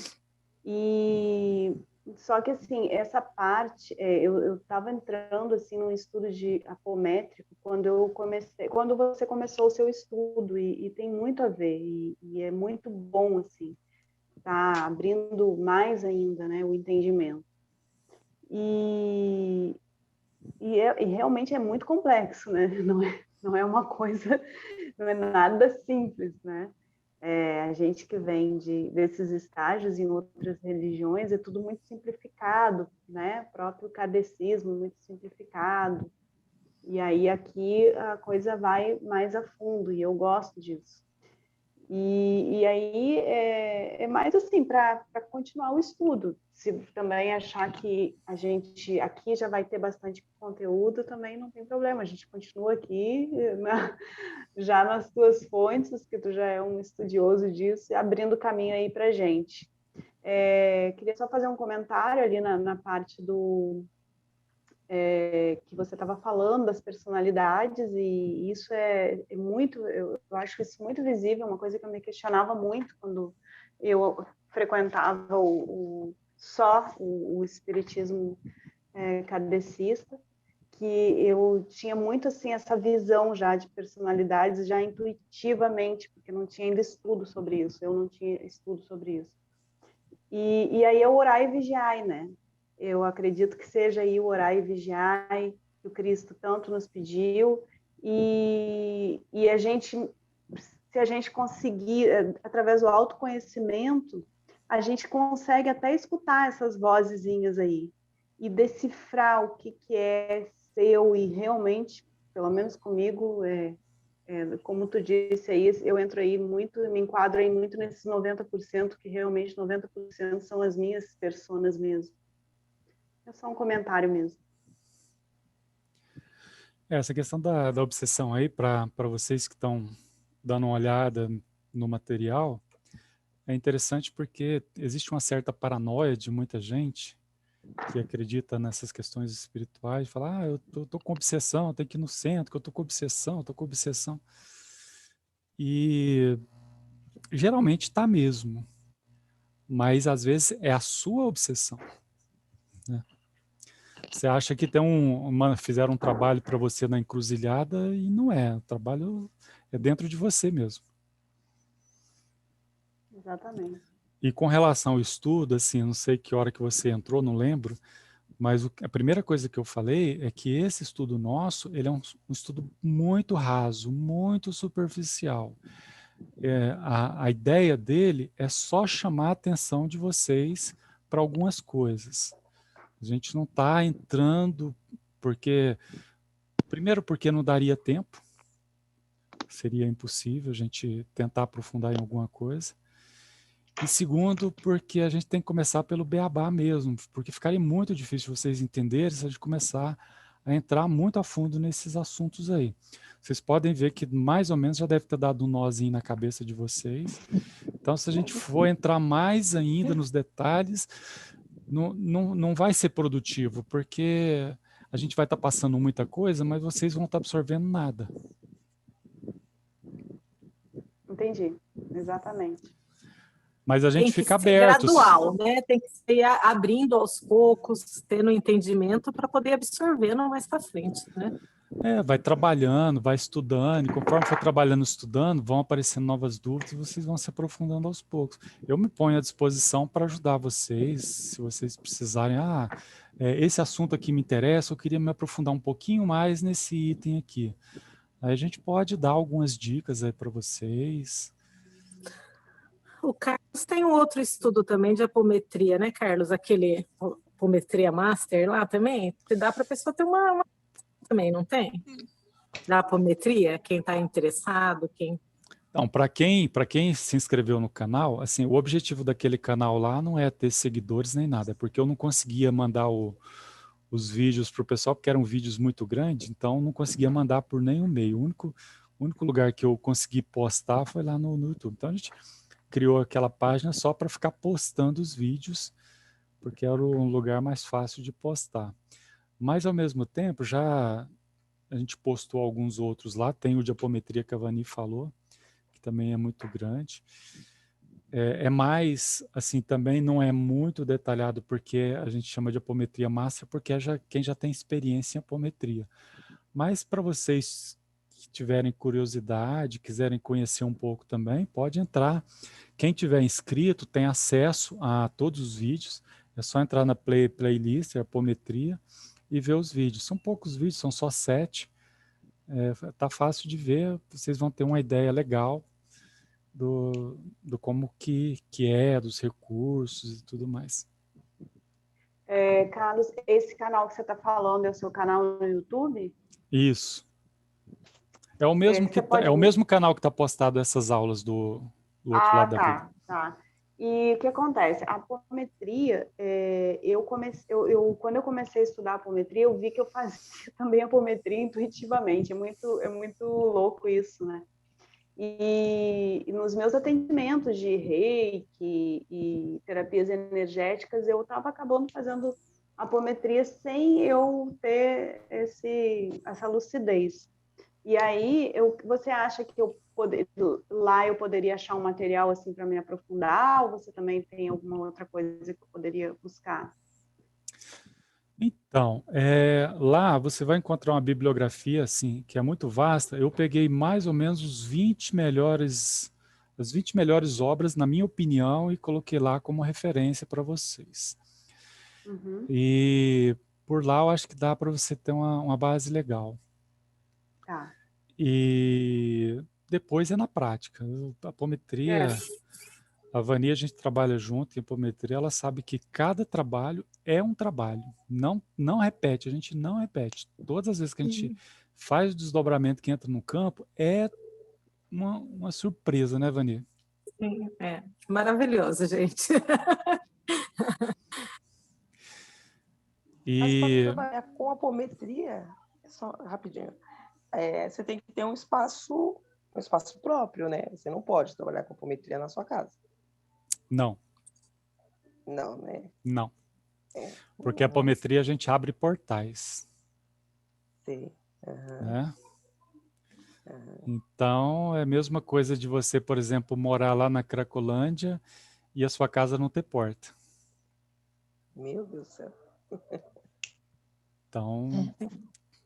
E só que assim, essa parte, eu estava entrando assim num estudo de apométrico quando você começou o seu estudo e tem muito a ver e é muito bom assim, tá abrindo mais ainda, né, o entendimento. E realmente é muito complexo, né? Não é uma coisa, não é nada simples, né? A gente que vem desses estágios em outras religiões é tudo muito simplificado, né? O próprio kardecismo muito simplificado. E aí aqui a coisa vai mais a fundo e eu gosto disso. E aí é mais assim para continuar o estudo. Se também achar que a gente aqui já vai ter bastante conteúdo, também não tem problema. A gente continua aqui já nas tuas fontes, que tu já é um estudioso disso, abrindo caminho aí para gente. Queria só fazer um comentário ali na parte que você estava falando das personalidades, e isso é muito, eu acho isso muito visível, uma coisa que eu me questionava muito quando eu frequentava só o espiritismo kardecista, que eu tinha muito assim essa visão já de personalidades já intuitivamente, porque não tinha ainda estudo sobre isso, eu não tinha estudo sobre isso. E aí é o orar e vigiar, né? Eu acredito que seja aí o orar e vigiar que o Cristo tanto nos pediu, e a gente, se a gente conseguir, através do autoconhecimento, a gente consegue até escutar essas vozezinhas aí e decifrar o que é seu e realmente, pelo menos comigo, como tu disse aí, eu entro aí muito, me enquadro aí muito nesses 90%, que realmente 90% são as minhas personas mesmo. É só um comentário mesmo. Essa questão da obsessão aí, para vocês que estão dando uma olhada no material, é interessante porque existe uma certa paranoia de muita gente que acredita nessas questões espirituais, fala, eu tô com obsessão, eu tenho que ir no centro, que eu tô com obsessão, eu tô com obsessão. E geralmente está mesmo, mas às vezes é a sua obsessão, né? Você acha que fizeram um trabalho para você na encruzilhada e não é, o trabalho é dentro de você mesmo. Exatamente. E com relação ao estudo, assim, não sei que hora que você entrou, não lembro, mas a primeira coisa que eu falei é que esse estudo nosso, ele é um estudo muito raso, muito superficial. A ideia dele é só chamar a atenção de vocês para algumas coisas. A gente não está entrando primeiro porque não daria tempo, seria impossível a gente tentar aprofundar em alguma coisa. E segundo, porque a gente tem que começar pelo beabá mesmo, porque ficaria muito difícil vocês entenderem se a gente começar a entrar muito a fundo nesses assuntos aí. Vocês podem ver que mais ou menos já deve ter dado um nozinho na cabeça de vocês. Então, se a gente for entrar mais ainda nos detalhes, não vai ser produtivo, porque a gente vai estar passando muita coisa, mas vocês vão estar absorvendo nada. Entendi, exatamente. Mas a gente Tem que fica ser aberto. gradual, né? Tem que ser abrindo aos poucos, tendo entendimento para poder absorver mais para frente, né? Vai trabalhando, vai estudando, e conforme for trabalhando e estudando, vão aparecendo novas dúvidas e vocês vão se aprofundando aos poucos. Eu me ponho à disposição para ajudar vocês, se vocês precisarem. Esse assunto aqui me interessa, eu queria me aprofundar um pouquinho mais nesse item aqui. Aí a gente pode dar algumas dicas aí para vocês. O Carlos tem um outro estudo também de apometria, né, Carlos? Aquele apometria master lá também, que dá para a pessoa ter uma também, não tem? Da apometria, quem está interessado, quem... Então, para quem se inscreveu no canal, assim, o objetivo daquele canal lá não é ter seguidores nem nada, porque eu não conseguia mandar os vídeos para o pessoal, porque eram vídeos muito grandes, então não conseguia mandar por nenhum meio. O único lugar que eu consegui postar foi lá no YouTube. Então a gente criou aquela página só para ficar postando os vídeos, porque era um lugar mais fácil de postar. Mas, ao mesmo tempo, já a gente postou alguns outros lá, tem o de apometria que a Vani falou, que também é muito grande. É mais, assim, também não é muito detalhado, porque a gente chama de apometria master, porque é quem já tem experiência em apometria. Mas para vocês que tiverem curiosidade, quiserem conhecer um pouco também, pode entrar. Quem tiver inscrito tem acesso a todos os vídeos, é só entrar na playlist, apometria, e ver os vídeos. São poucos vídeos, são só 7. Tá fácil de ver, vocês vão ter uma ideia legal do como que é, dos recursos e tudo mais. Carlos, esse canal que você está falando é o seu canal no YouTube? Isso. É o mesmo, é o mesmo canal que está postado essas aulas do outro lado da vida. Tá. E o que acontece? A apometria, quando eu comecei a estudar apometria, eu vi que eu fazia também apometria intuitivamente. É muito louco isso, né? E nos meus atendimentos de reiki e terapias energéticas, eu estava acabando fazendo apometria sem eu ter essa lucidez. E aí, você acha que lá eu poderia achar um material assim para me aprofundar, ou você também tem alguma outra coisa que eu poderia buscar? Então, lá você vai encontrar uma bibliografia assim, que é muito vasta. Eu peguei mais ou menos as 20 melhores obras, na minha opinião, e coloquei lá como referência para vocês. Uhum. E por lá eu acho que dá para você ter uma base legal. Tá. E depois é na prática. A apometria, a Vani, a gente trabalha junto em apometria, ela sabe que cada trabalho é um trabalho. Não repete, a gente não repete. Todas as vezes que a gente faz o desdobramento que entra no campo, é uma surpresa, né, Vani? Sim, maravilhoso, gente. Mas para trabalhar com apometria, só rapidinho, você tem que ter um espaço próprio, né? Você não pode trabalhar com apometria na sua casa. Não. Não, né? Não. Porque a apometria a gente abre portais. Sim. Né? Então, é a mesma coisa de você, por exemplo, morar lá na Cracolândia e a sua casa não ter porta. Meu Deus do céu. Então,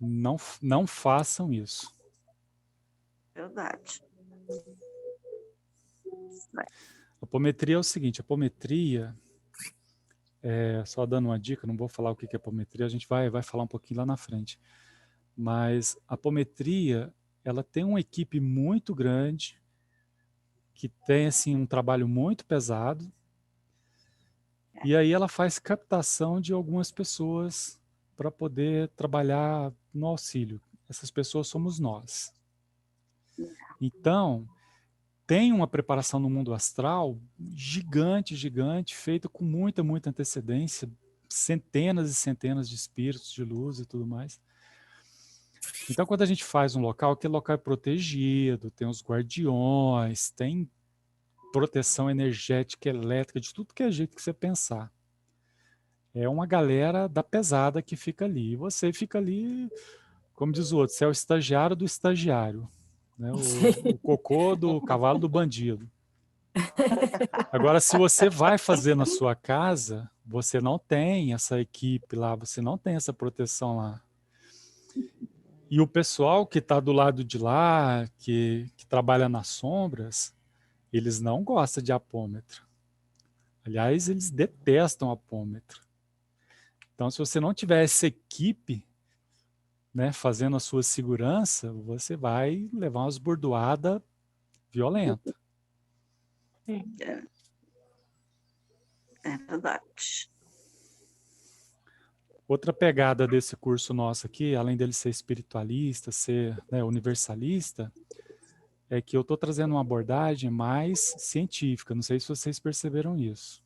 não façam isso. Verdade. Apometria é o seguinte, apometria, só dando uma dica, não vou falar o que é apometria, a gente vai falar um pouquinho lá na frente. Mas a apometria, ela tem uma equipe muito grande, que tem assim, um trabalho muito pesado, e aí ela faz captação de algumas pessoas para poder trabalhar no auxílio. Essas pessoas somos nós. Então, tem uma preparação no mundo astral gigante, feita com muita antecedência, centenas e centenas de espíritos de luz e tudo mais. Então, quando a gente faz um local, aquele local é protegido, tem os guardiões, tem proteção energética, elétrica, de tudo que é jeito que você pensar. É uma galera da pesada que fica ali. E você fica ali, como diz o outro, você é o estagiário do estagiário. Né? O cocô do cavalo do bandido. Agora, se você vai fazer na sua casa, você não tem essa equipe lá, você não tem essa proteção lá. E o pessoal que está do lado de lá, que trabalha nas sombras, eles não gostam de apômetro. Aliás, eles detestam apômetro. Então, se você não tiver essa equipe, né, fazendo a sua segurança, você vai levar umas bordoadas violentas. É verdade. Outra pegada desse curso nosso aqui, além dele ser espiritualista, ser, né, universalista, é que eu estou trazendo uma abordagem mais científica. Não sei se vocês perceberam isso.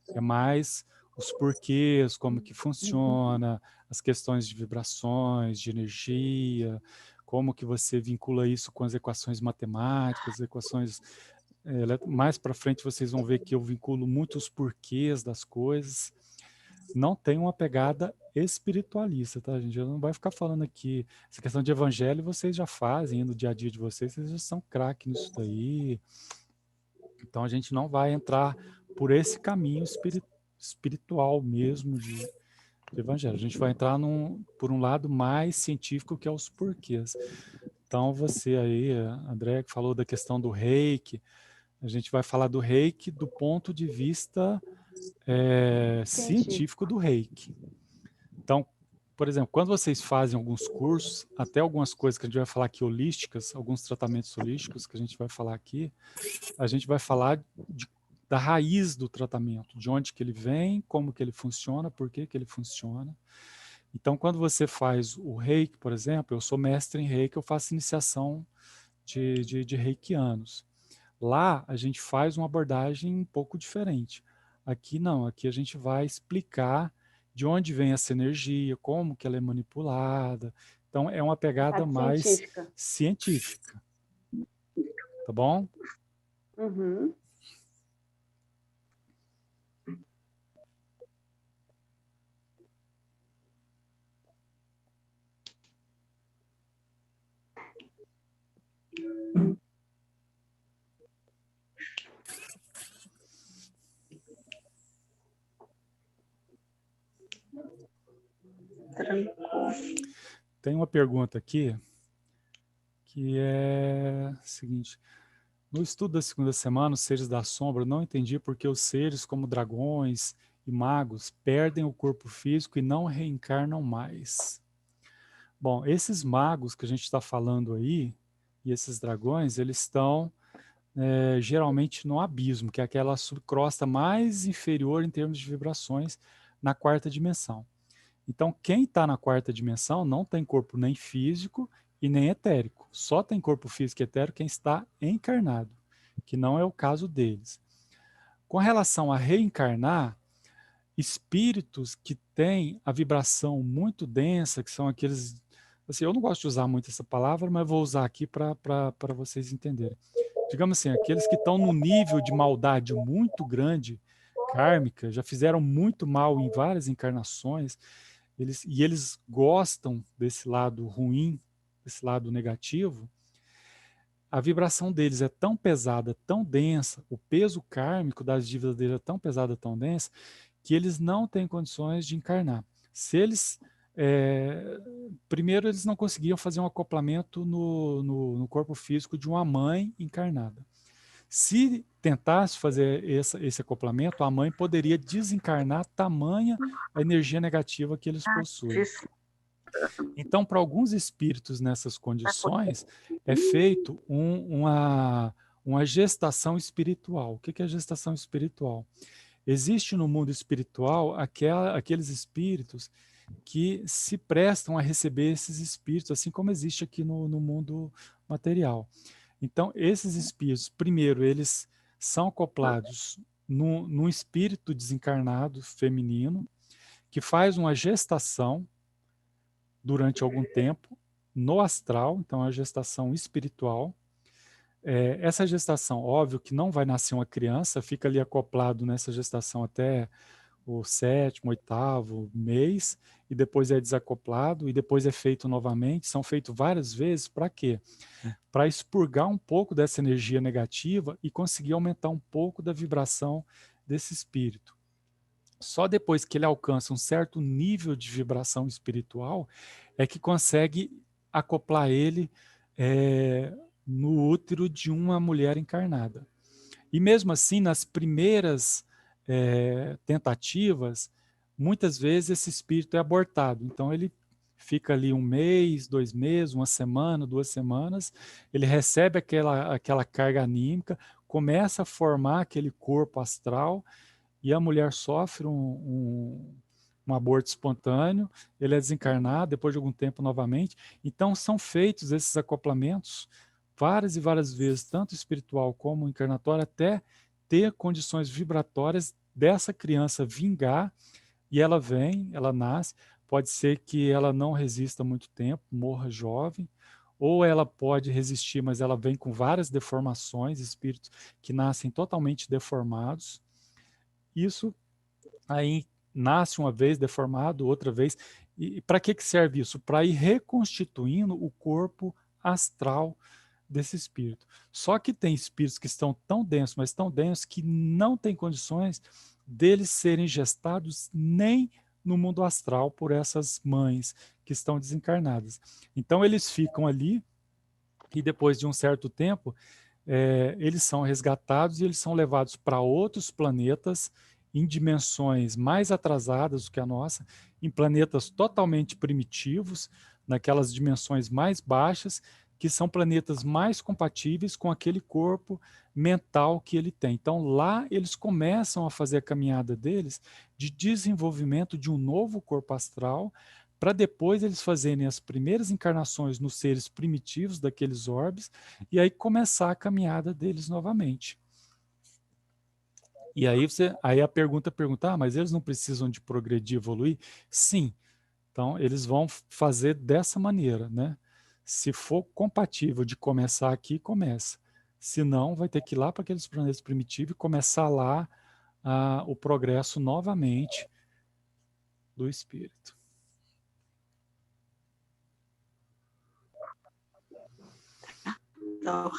É mais os porquês, como que funciona, as questões de vibrações, de energia, como que você vincula isso com as equações matemáticas, equações... mais para frente vocês vão ver que eu vinculo muito os porquês das coisas. Não tem uma pegada espiritualista, tá, gente? Eu não vai ficar falando aqui, essa questão de evangelho vocês já fazem no dia a dia de vocês já são craque nisso daí. Então a gente não vai entrar por esse caminho espiritual mesmo de evangelho. A gente vai entrar por um lado mais científico, que é os porquês. Então você aí, André, que falou da questão do reiki, a gente vai falar do reiki do ponto de vista científico do reiki. Então, por exemplo, quando vocês fazem alguns cursos, até algumas coisas que a gente vai falar aqui holísticas, alguns tratamentos holísticos que a gente vai falar aqui, a gente vai falar da raiz do tratamento, de onde que ele vem, como que ele funciona, por que que ele funciona. Então, quando você faz o reiki, por exemplo, eu sou mestre em reiki, eu faço iniciação de reikianos. Lá, a gente faz uma abordagem um pouco diferente. Aqui não, aqui a gente vai explicar de onde vem essa energia, como que ela é manipulada. Então, é uma pegada mais científica. Tá bom? Uhum. Tem uma pergunta aqui que é a seguinte: no estudo da segunda semana, os seres da sombra, não entendi porque os seres como dragões e magos perdem o corpo físico e não reencarnam mais. Bom, esses magos que a gente está falando aí, e esses dragões, eles estão geralmente no abismo, que é aquela subcrosta mais inferior em termos de vibrações na quarta dimensão. Então, quem está na quarta dimensão não tem corpo nem físico e nem etérico. Só tem corpo físico e etérico quem está encarnado, que não é o caso deles. Com relação a reencarnar, espíritos que têm a vibração muito densa, que são aqueles... Assim, eu não gosto de usar muito essa palavra, mas vou usar aqui para vocês entenderem. Digamos assim, aqueles que estão no nível de maldade muito grande, kármica, já fizeram muito mal em várias encarnações, eles gostam desse lado ruim, desse lado negativo, a vibração deles é tão pesada, tão densa, o peso kármico das dívidas deles é tão pesada, tão densa, que eles não têm condições de encarnar. Se eles... primeiro, eles não conseguiam fazer um acoplamento no corpo físico de uma mãe encarnada. Se tentasse fazer esse acoplamento, a mãe poderia desencarnar tamanha a energia negativa que eles possuem. Então, para alguns espíritos nessas condições, é feito uma gestação espiritual. O que é gestação espiritual? Existe no mundo espiritual aqueles espíritos que se prestam a receber esses espíritos, assim como existe aqui no mundo material. Então, esses espíritos, primeiro, eles são acoplados num espírito desencarnado feminino, que faz uma gestação durante algum tempo no astral, então é a gestação espiritual. Essa gestação, óbvio que não vai nascer uma criança, fica ali acoplado nessa gestação até o 7º, 8º mês, e depois é desacoplado, e depois é feito novamente. São feitos várias vezes, para quê? Para expurgar um pouco dessa energia negativa e conseguir aumentar um pouco da vibração desse espírito. Só depois que ele alcança um certo nível de vibração espiritual é que consegue acoplar ele no útero de uma mulher encarnada. E mesmo assim, nas primeiras tentativas, muitas vezes esse espírito é abortado. Então ele fica ali 1 mês, 2 meses, 1 semana, 2 semanas, ele recebe aquela carga anímica, começa a formar aquele corpo astral, e a mulher sofre um aborto espontâneo, ele é desencarnado depois de algum tempo novamente. Então são feitos esses acoplamentos várias e várias vezes, tanto espiritual como encarnatório, até ter condições vibratórias dessa criança vingar, e ela vem, ela nasce, pode ser que ela não resista muito tempo, morra jovem, ou ela pode resistir, mas ela vem com várias deformações, espíritos que nascem totalmente deformados. Isso aí nasce uma vez deformado, outra vez. E para que serve isso? Para ir reconstituindo o corpo astral desse espírito. Só que tem espíritos que estão tão densos, mas tão densos, que não tem condições deles serem gestados nem no mundo astral por essas mães que estão desencarnadas. Então eles ficam ali e depois de um certo tempo eles são resgatados e eles são levados para outros planetas em dimensões mais atrasadas do que a nossa, em planetas totalmente primitivos, naquelas dimensões mais baixas, que são planetas mais compatíveis com aquele corpo mental que ele tem. Então lá eles começam a fazer a caminhada deles de desenvolvimento de um novo corpo astral, para depois eles fazerem as primeiras encarnações nos seres primitivos daqueles orbes, e aí começar a caminhada deles novamente. E aí a pergunta, mas eles não precisam de progredir, evoluir? Sim. Então eles vão fazer dessa maneira, né? Se for compatível de começar aqui, começa. Se não, vai ter que ir lá para aqueles planetas primitivos e começar lá o progresso novamente do espírito. Então,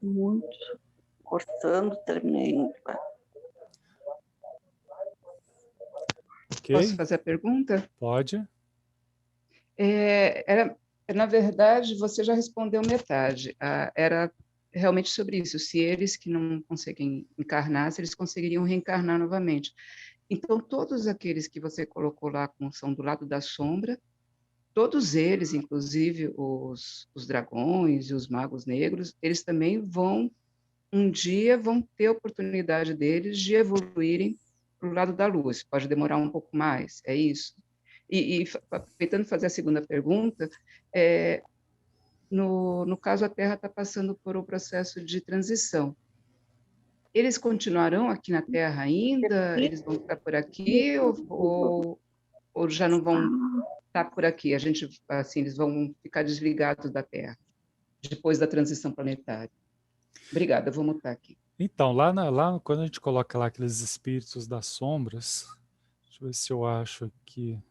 muito cortando, terminei. Okay. Posso fazer a pergunta? Pode. Na verdade, você já respondeu metade. Era realmente sobre isso, se eles que não conseguem encarnar, se eles conseguiriam reencarnar novamente. Então, todos aqueles que você colocou lá são do lado da sombra, todos eles, inclusive os dragões e os magos negros, eles também um dia vão ter a oportunidade deles de evoluírem para o lado da luz. Pode demorar um pouco mais, é isso? E tentando fazer a segunda pergunta, no caso a Terra está passando por um processo de transição. Eles continuarão aqui na Terra ainda? Eles vão ficar por aqui ou já não vão estar por aqui? Eles vão ficar desligados da Terra depois da transição planetária. Obrigada, eu vou mutar aqui. Então, lá quando a gente coloca lá aqueles espíritos das sombras, deixa eu ver se eu acho aqui, acho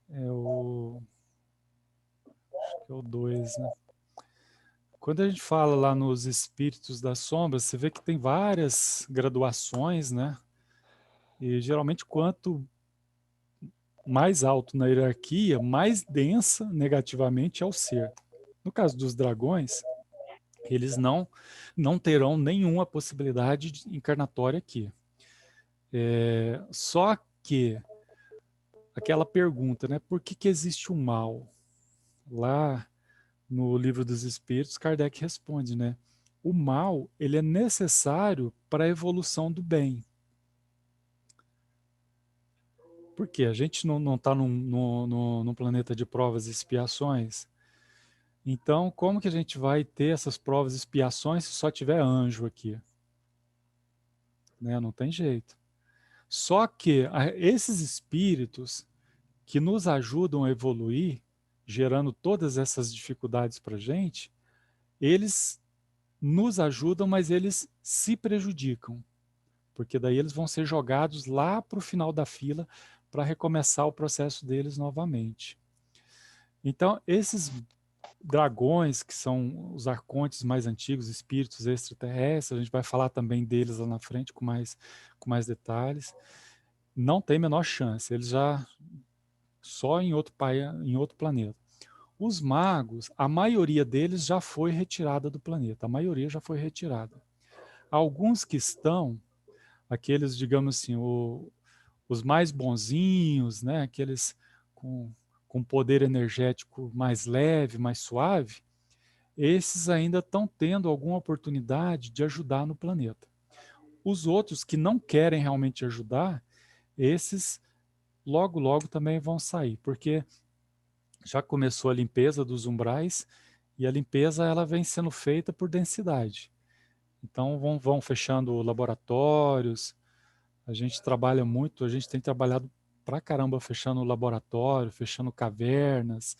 que é o 2, né? Quando a gente fala lá nos espíritos das sombras, você vê que tem várias graduações, né? E geralmente quanto mais alto na hierarquia, mais densa negativamente é o ser. No caso dos dragões, eles não terão nenhuma possibilidade encarnatória aqui. Só que aquela pergunta, né? Por que existe o mal? Lá no Livro dos Espíritos, Kardec responde, né? O mal, ele é necessário para a evolução do bem. Por quê? A gente não está num planeta de provas e expiações. Então, como que a gente vai ter essas provas e expiações se só tiver anjo aqui? Né? Não tem jeito. Só que esses espíritos que nos ajudam a evoluir, gerando todas essas dificuldades para a gente, eles nos ajudam, mas eles se prejudicam. Porque daí eles vão ser jogados lá para o final da fila para recomeçar o processo deles novamente. Então, esses dragões, que são os arcontes mais antigos, espíritos extraterrestres, a gente vai falar também deles lá na frente com mais detalhes, não tem a menor chance. Eles já só em outro planeta. Os magos, a maioria deles já foi retirada do planeta, a maioria já foi retirada. Alguns que estão, aqueles, digamos assim, os mais bonzinhos, né, aqueles com poder energético mais leve, mais suave, esses ainda estão tendo alguma oportunidade de ajudar no planeta. Os outros que não querem realmente ajudar, esses logo, logo também vão sair, porque já começou a limpeza dos umbrais e a limpeza ela vem sendo feita por densidade. Então vão fechando laboratórios, a gente trabalha muito, a gente tem trabalhado pra caramba fechando laboratório, fechando cavernas,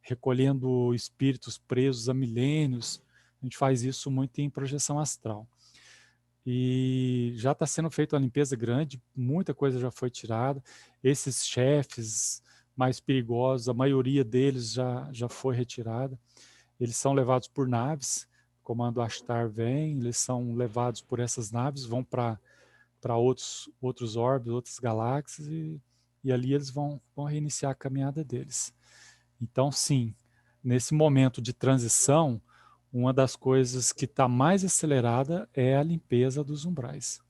recolhendo espíritos presos há milênios. A gente faz isso muito em projeção astral. E já está sendo feita uma limpeza grande, muita coisa já foi tirada. Esses chefes mais perigosos, a maioria deles já foi retirada. Eles são levados por naves, o Comando Ashtar vem, eles são levados por essas naves, vão para outros órbitos, outras galáxias, e ali eles vão reiniciar a caminhada deles. Então, sim, nesse momento de transição, uma das coisas que está mais acelerada é a limpeza dos umbrais.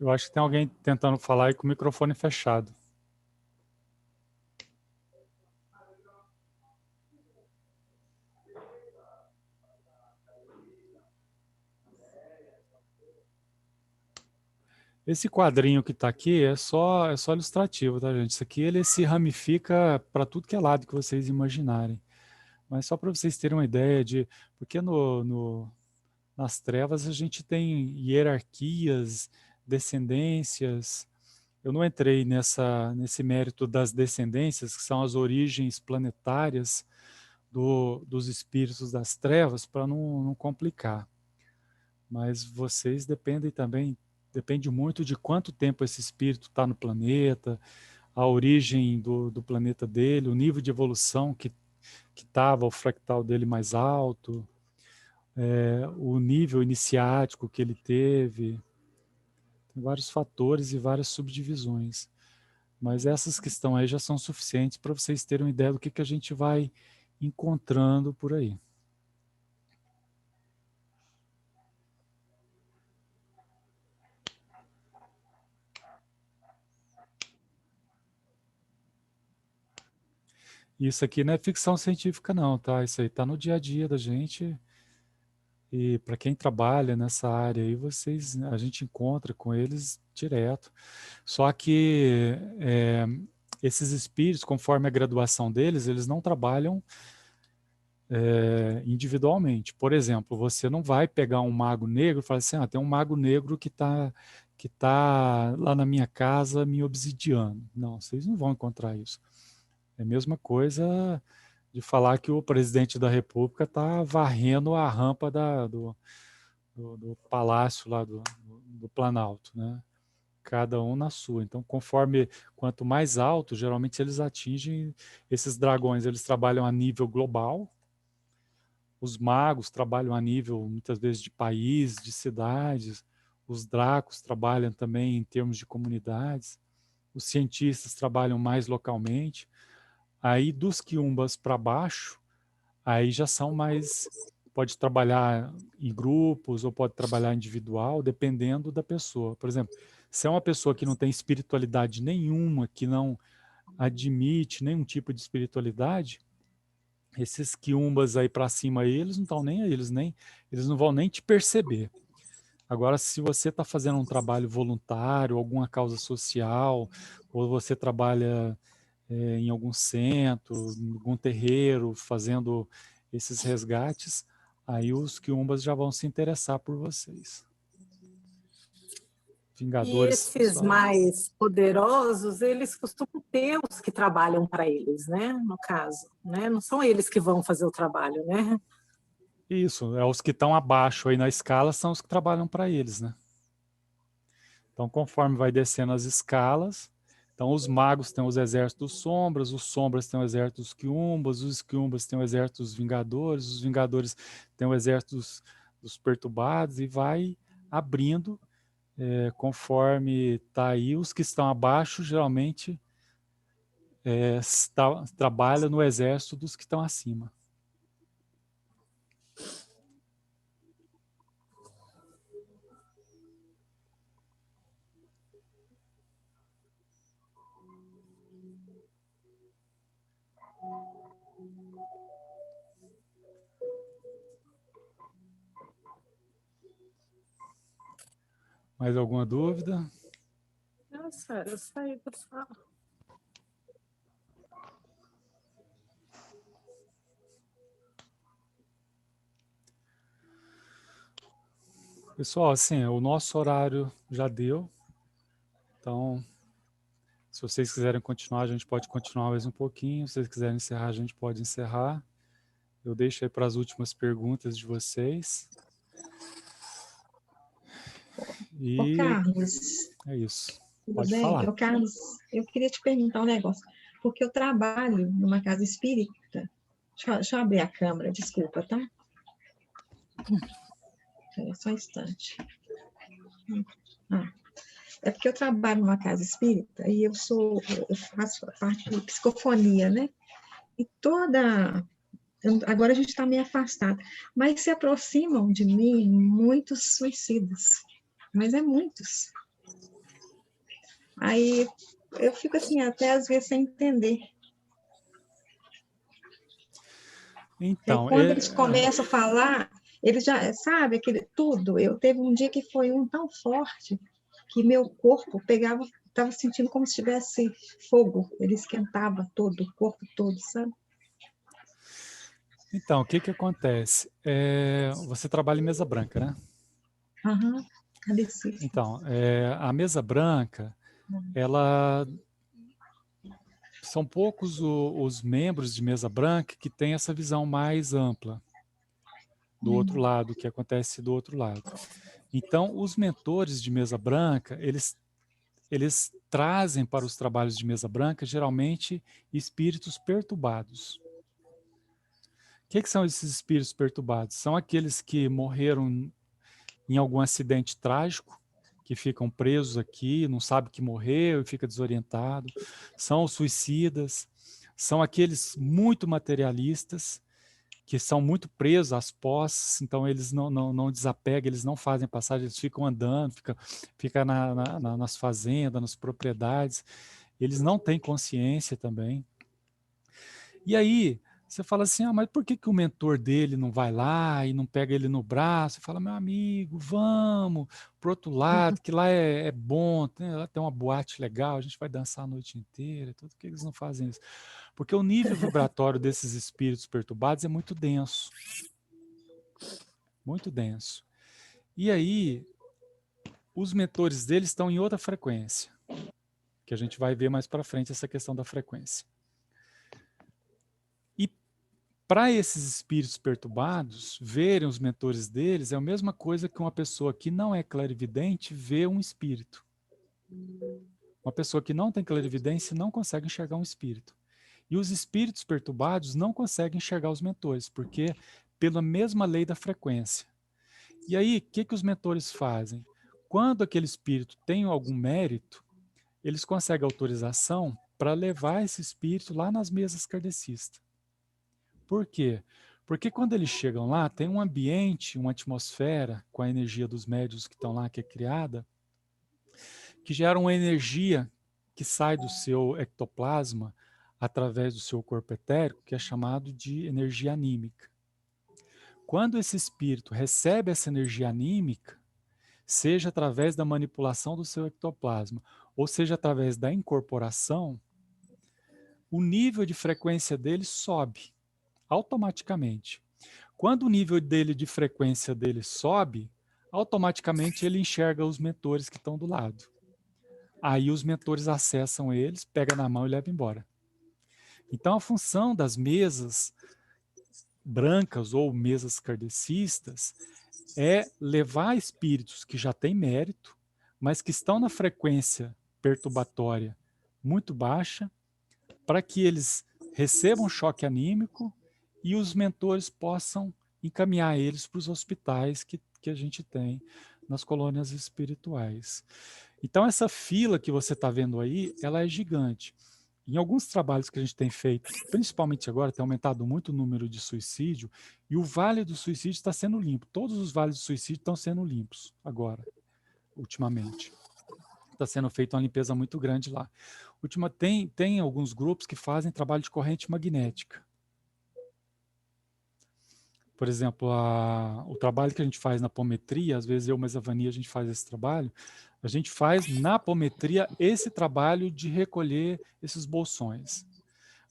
Eu acho que tem alguém tentando falar aí com o microfone fechado. Esse quadrinho que está aqui é só ilustrativo, tá, gente? Isso aqui ele se ramifica para tudo que é lado que vocês imaginarem. Mas só para vocês terem uma ideia de... Porque nas trevas a gente tem hierarquias, descendências. Eu não entrei nesse mérito das descendências, que são as origens planetárias dos espíritos das trevas, para não complicar. Mas vocês depende muito de quanto tempo esse espírito está no planeta, a origem do planeta dele, o nível de evolução que estava o fractal dele mais alto, o nível iniciático que ele teve. Tem vários fatores e várias subdivisões. Mas essas que estão aí já são suficientes para vocês terem uma ideia do que a gente vai encontrando por aí. Isso aqui não é ficção científica não, tá? Isso aí está no dia a dia da gente. E para quem trabalha nessa área aí, a gente encontra com eles direto. Só que esses espíritos, conforme a graduação deles, eles não trabalham individualmente. Por exemplo, você não vai pegar um mago negro e falar assim, tem um mago negro que tá lá na minha casa me obsidiando. Não, vocês não vão encontrar isso. É a mesma coisa de falar que o presidente da República está varrendo a rampa do palácio lá do Planalto, né? Cada um na sua. Então, quanto mais alto, geralmente eles atingem esses dragões, eles trabalham a nível global. Os magos trabalham a nível, muitas vezes, de país, de cidades. Os dracos trabalham também em termos de comunidades. Os cientistas trabalham mais localmente. Aí, dos quiumbas para baixo, aí já são mais... Pode trabalhar em grupos ou pode trabalhar individual, dependendo da pessoa. Por exemplo, se é uma pessoa que não tem espiritualidade nenhuma, que não admite nenhum tipo de espiritualidade, esses quiumbas aí para cima, eles não estão nem aí, eles não vão nem te perceber. Agora, se você está fazendo um trabalho voluntário, alguma causa social, ou você trabalha em algum centro, em algum terreiro, fazendo esses resgates, aí os quiumbas já vão se interessar por vocês. E Vingadores, esses pessoal. mais poderosos, eles costumam ter os que trabalham para eles, né? No caso, né? Não são eles que vão fazer o trabalho, né? Isso, os que estão abaixo aí na escala são os que trabalham para eles, né? Então, conforme vai descendo as escalas, então os magos têm os exércitos sombras, os sombras têm o exército dos quiumbas, os quiumbas têm o exército dos vingadores, os vingadores têm o exército dos perturbados, e vai abrindo conforme está aí. Os que estão abaixo geralmente trabalham no exército dos que estão acima. Mais alguma dúvida? Nossa, eu saí da sala. Pessoal, assim, o nosso horário já deu. Então, se vocês quiserem continuar, a gente pode continuar mais um pouquinho. Se vocês quiserem encerrar, a gente pode encerrar. Eu deixo aí para as últimas perguntas de vocês. Ô, E Carlos, é isso. tudo Pode bem? falar. Ô, Carlos, eu queria te perguntar um negócio, porque eu trabalho numa casa espírita. Deixa eu abrir a câmera, desculpa, tá? Só um instante. É porque eu trabalho numa casa espírita e eu faço parte de psicofonia, né? E agora a gente está meio afastado, mas se aproximam de mim muitos suicidas, mas é muitos. Aí eu fico assim, até às vezes sem entender. Então, Quando eles começam a falar, eles já sabe aquele tudo. Teve um dia que foi um tão forte que meu corpo estava sentindo como se tivesse fogo. Ele esquentava todo, o corpo todo, sabe? Então, o que acontece? Você trabalha em mesa branca, né? Aham, Então, a mesa branca, são poucos os membros de mesa branca que têm essa visão mais ampla do outro lado, que acontece do outro lado. Então, os mentores de mesa branca, eles trazem para os trabalhos de mesa branca, geralmente, espíritos perturbados. O que são esses espíritos perturbados? São aqueles que morreram em algum acidente trágico, que ficam presos aqui, não sabe que morreu e fica desorientado. São os suicidas, são aqueles muito materialistas, que são muito presos às posses, então eles não desapegam, eles não fazem passagem, eles ficam andando, ficam nas fazendas, nas propriedades, eles não têm consciência também. E aí, você fala assim, mas por que o mentor dele não vai lá e não pega ele no braço? Você fala, meu amigo, vamos pro outro lado, que lá é bom, lá tem uma boate legal, a gente vai dançar a noite inteira, tudo. Por que eles não fazem isso? Porque o nível vibratório desses espíritos perturbados é muito denso. Muito denso. E aí, os mentores deles estão em outra frequência, que a gente vai ver mais para frente essa questão da frequência. Para esses espíritos perturbados, verem os mentores deles é a mesma coisa que uma pessoa que não é clarividente vê um espírito. Uma pessoa que não tem clarividência não consegue enxergar um espírito. E os espíritos perturbados não conseguem enxergar os mentores, porque pela mesma lei da frequência. E aí, o que os mentores fazem? Quando aquele espírito tem algum mérito, eles conseguem autorização para levar esse espírito lá nas mesas kardecistas. Por quê? Porque quando eles chegam lá, tem um ambiente, uma atmosfera com a energia dos médiuns que estão lá, que é criada, que gera uma energia que sai do seu ectoplasma através do seu corpo etérico, que é chamado de energia anímica. Quando esse espírito recebe essa energia anímica, seja através da manipulação do seu ectoplasma, ou seja através da incorporação, o nível de frequência dele sobe automaticamente. Quando o nível de frequência dele sobe, automaticamente ele enxerga os mentores que estão do lado. Aí os mentores acessam eles, pega na mão e leva embora. Então a função das mesas brancas ou mesas kardecistas é levar espíritos que já têm mérito, mas que estão na frequência perturbatória muito baixa, para que eles recebam choque anímico e os mentores possam encaminhar eles para os hospitais que a gente tem nas colônias espirituais. Então essa fila que você está vendo aí, ela é gigante. Em alguns trabalhos que a gente tem feito, principalmente agora, tem aumentado muito o número de suicídio, e o Vale do Suicídio está sendo limpo. Todos os vales do suicídio estão sendo limpos agora, ultimamente. Está sendo feita uma limpeza muito grande lá. Tem alguns grupos que fazem trabalho de corrente magnética. Por exemplo, o trabalho que a gente faz na apometria, às vezes eu, mas a Vani, a gente faz esse trabalho, a gente faz na apometria esse trabalho de recolher esses bolsões.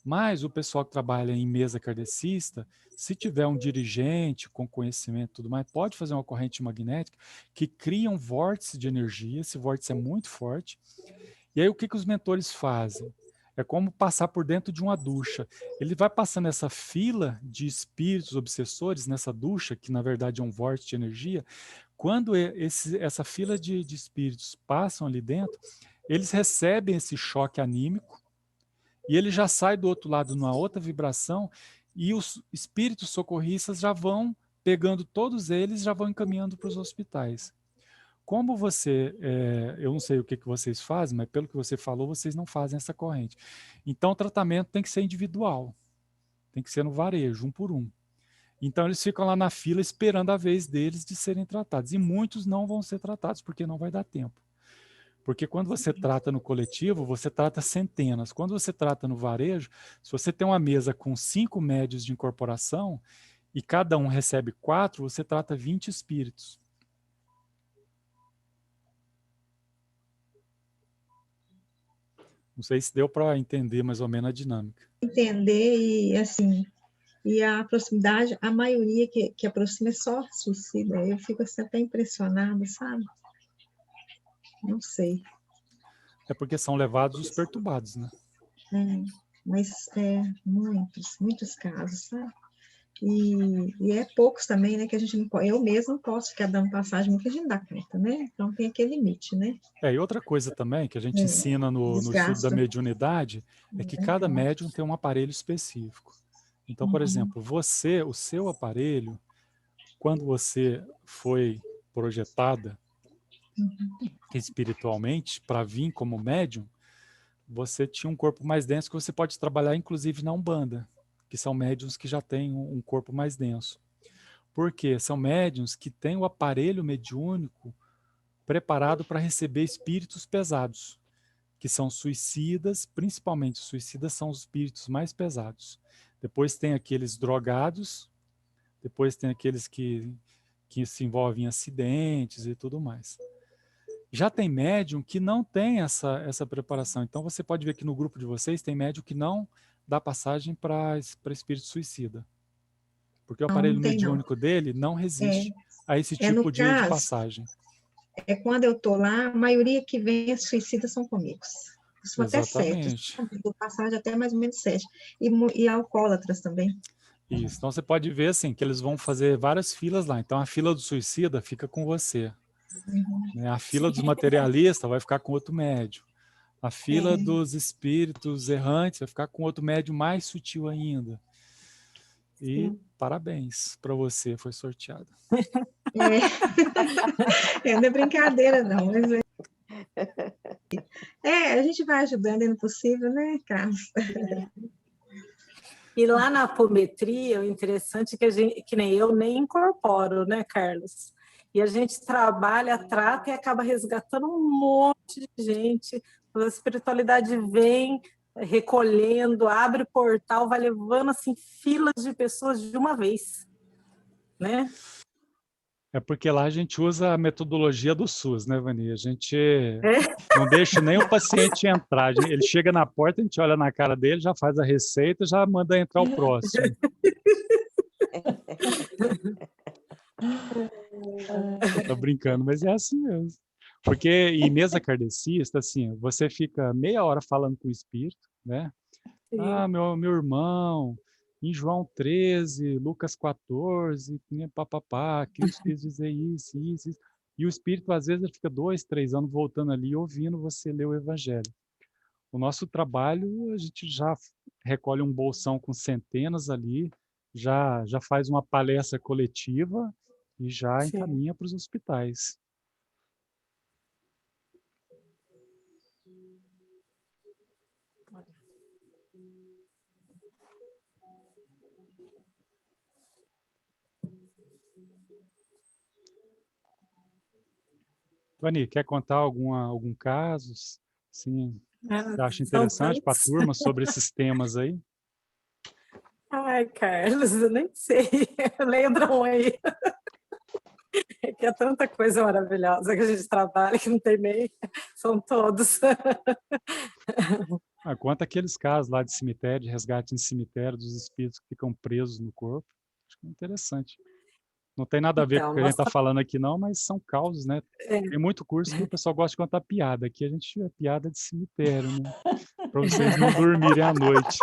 Mas o pessoal que trabalha em mesa kardecista, se tiver um dirigente com conhecimento e tudo mais, pode fazer uma corrente magnética que cria um vórtice de energia, esse vórtice é muito forte. E aí o que os mentores fazem? É como passar por dentro de uma ducha. Ele vai passando essa fila de espíritos obsessores nessa ducha, que na verdade é um vórtice de energia. Quando essa fila de espíritos passam ali dentro, eles recebem esse choque anímico e ele já sai do outro lado numa outra vibração e os espíritos socorristas já vão pegando todos eles, já vão encaminhando para os hospitais. Como você, eu não sei o que vocês fazem, mas pelo que você falou, vocês não fazem essa corrente. Então o tratamento tem que ser individual, tem que ser no varejo, um por um. Então eles ficam lá na fila esperando a vez deles de serem tratados. E muitos não vão ser tratados, porque não vai dar tempo. Porque quando você trata no coletivo, você trata centenas. Quando você trata no varejo, se você tem uma mesa com 5 médios de incorporação e cada um recebe 4, você trata 20 espíritos. Não sei se deu para entender mais ou menos a dinâmica. Entender e, assim, e a proximidade, a maioria que aproxima é só suicida. Eu fico assim, até impressionada, sabe? Não sei. É porque são levados os perturbados, né? Mas muitos casos, sabe? E é poucos também, né, que a gente não pode, eu mesma não posso ficar dando passagem, porque a gente dá conta, né? Então tem aquele limite, né? E outra coisa também que a gente ensina no estudo da mediunidade é que cada médium tem um aparelho específico. Então, por exemplo, o seu aparelho, quando você foi projetada espiritualmente para vir como médium, você tinha um corpo mais denso que você pode trabalhar inclusive na Umbanda, que são médiuns que já têm um corpo mais denso. Por quê? São médiuns que têm o aparelho mediúnico preparado para receber espíritos pesados, que são suicidas, principalmente suicidas são os espíritos mais pesados. Depois tem aqueles drogados, depois tem aqueles que se envolvem em acidentes e tudo mais. Já tem médium que não tem essa preparação. Então você pode ver que no grupo de vocês tem médium que não dá passagem para espírito suicida. Porque o aparelho mediúnico dele não resiste a esse tipo de passagem. É quando eu estou lá, a maioria que vem é suicida são comigo. São até 7. Dou passagem até mais ou menos 7. E alcoólatras também. Isso. Então você pode ver assim, que eles vão fazer várias filas lá. Então a fila do suicida fica com você. Né? A fila dos materialistas vai ficar com outro médium. A fila dos espíritos errantes vai ficar com outro médium mais sutil ainda. E parabéns para você, foi sorteado. Não é brincadeira, não. Mas a gente vai ajudando no possível, né, Carlos? E lá na apometria, o interessante é que nem eu nem incorporo, né, Carlos? E a gente trabalha, trata e acaba resgatando um monte de gente. A espiritualidade vem recolhendo, abre portal, vai levando assim filas de pessoas de uma vez, né? É porque lá a gente usa a metodologia do SUS, né, Vani? A gente não deixa nem o paciente entrar. Ele chega na porta, a gente olha na cara dele, já faz a receita, já manda entrar o próximo. Tô brincando, mas é assim mesmo. Porque em mesa kardecista, assim, você fica meia hora falando com o espírito, né? Ah, meu irmão, em João 13, Lucas 14, papapá, Cristo quis dizer isso, isso, isso. E o espírito, às vezes, ele fica 2, 3 anos voltando ali, ouvindo você ler o evangelho. O nosso trabalho, a gente já recolhe um bolsão com centenas ali, já faz uma palestra coletiva e já encaminha para os hospitais. Vani, quer contar algum caso? Sim, você acha interessante para a turma sobre esses temas aí? Ai, Carlos, eu nem sei. Lembra um aí. É que é tanta coisa maravilhosa que a gente trabalha que não tem nem... São todos. Conta aqueles casos lá de cemitério, de resgate em cemitério, dos espíritos que ficam presos no corpo. Acho que é interessante. Não tem nada a ver com o que a gente está falando aqui, não, mas são causos, né? Tem muito curso que o pessoal gosta de contar piada. Aqui a gente é piada de cemitério, né? Para vocês não dormirem à noite.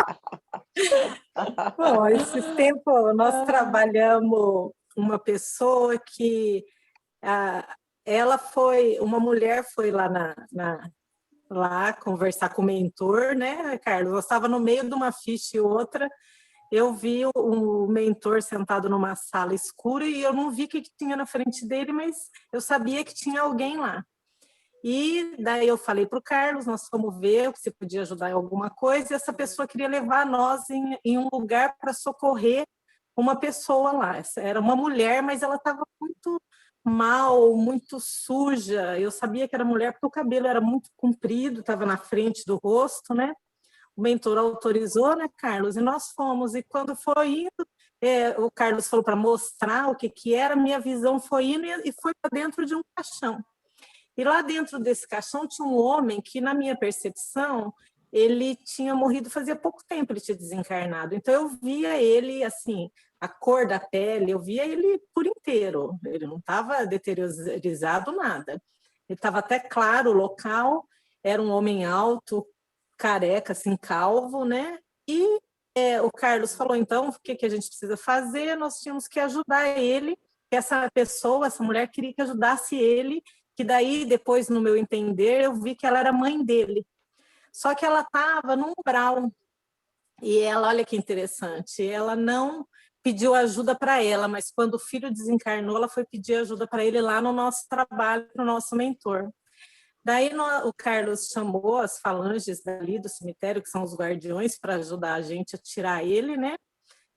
Bom, esses tempos nós trabalhamos uma pessoa que uma mulher foi lá lá conversar com o mentor, né, Carlos? Eu estava no meio de uma ficha e outra. Eu vi o mentor sentado numa sala escura e eu não vi o que tinha na frente dele, mas eu sabia que tinha alguém lá. E daí eu falei para o Carlos, nós fomos ver se podia ajudar em alguma coisa, e essa pessoa queria levar nós em um lugar para socorrer uma pessoa lá. Era uma mulher, mas ela estava muito mal, muito suja. Eu sabia que era mulher porque o cabelo era muito comprido, estava na frente do rosto, né? O mentor autorizou, né, Carlos? E nós fomos. E quando foi indo, o Carlos falou para mostrar o que era, minha visão foi indo e foi para dentro de um caixão. E lá dentro desse caixão tinha um homem que, na minha percepção, ele tinha morrido fazia pouco tempo, ele tinha desencarnado. Então eu via ele, assim, a cor da pele, eu via ele por inteiro. Ele não estava deteriorizado, nada. Ele estava até claro o local, era um homem alto, careca, assim, calvo, né? E o Carlos falou, então, o que a gente precisa fazer? Nós tínhamos que ajudar ele, que essa pessoa, essa mulher queria que ajudasse ele, que daí, depois, no meu entender, eu vi que ela era mãe dele. Só que ela estava num umbral. E ela, olha que interessante, ela não pediu ajuda para ela, mas quando o filho desencarnou, ela foi pedir ajuda para ele lá no nosso trabalho, para o nosso mentor. Daí o Carlos chamou as falanges dali do cemitério, que são os guardiões, para ajudar a gente a tirar ele, né?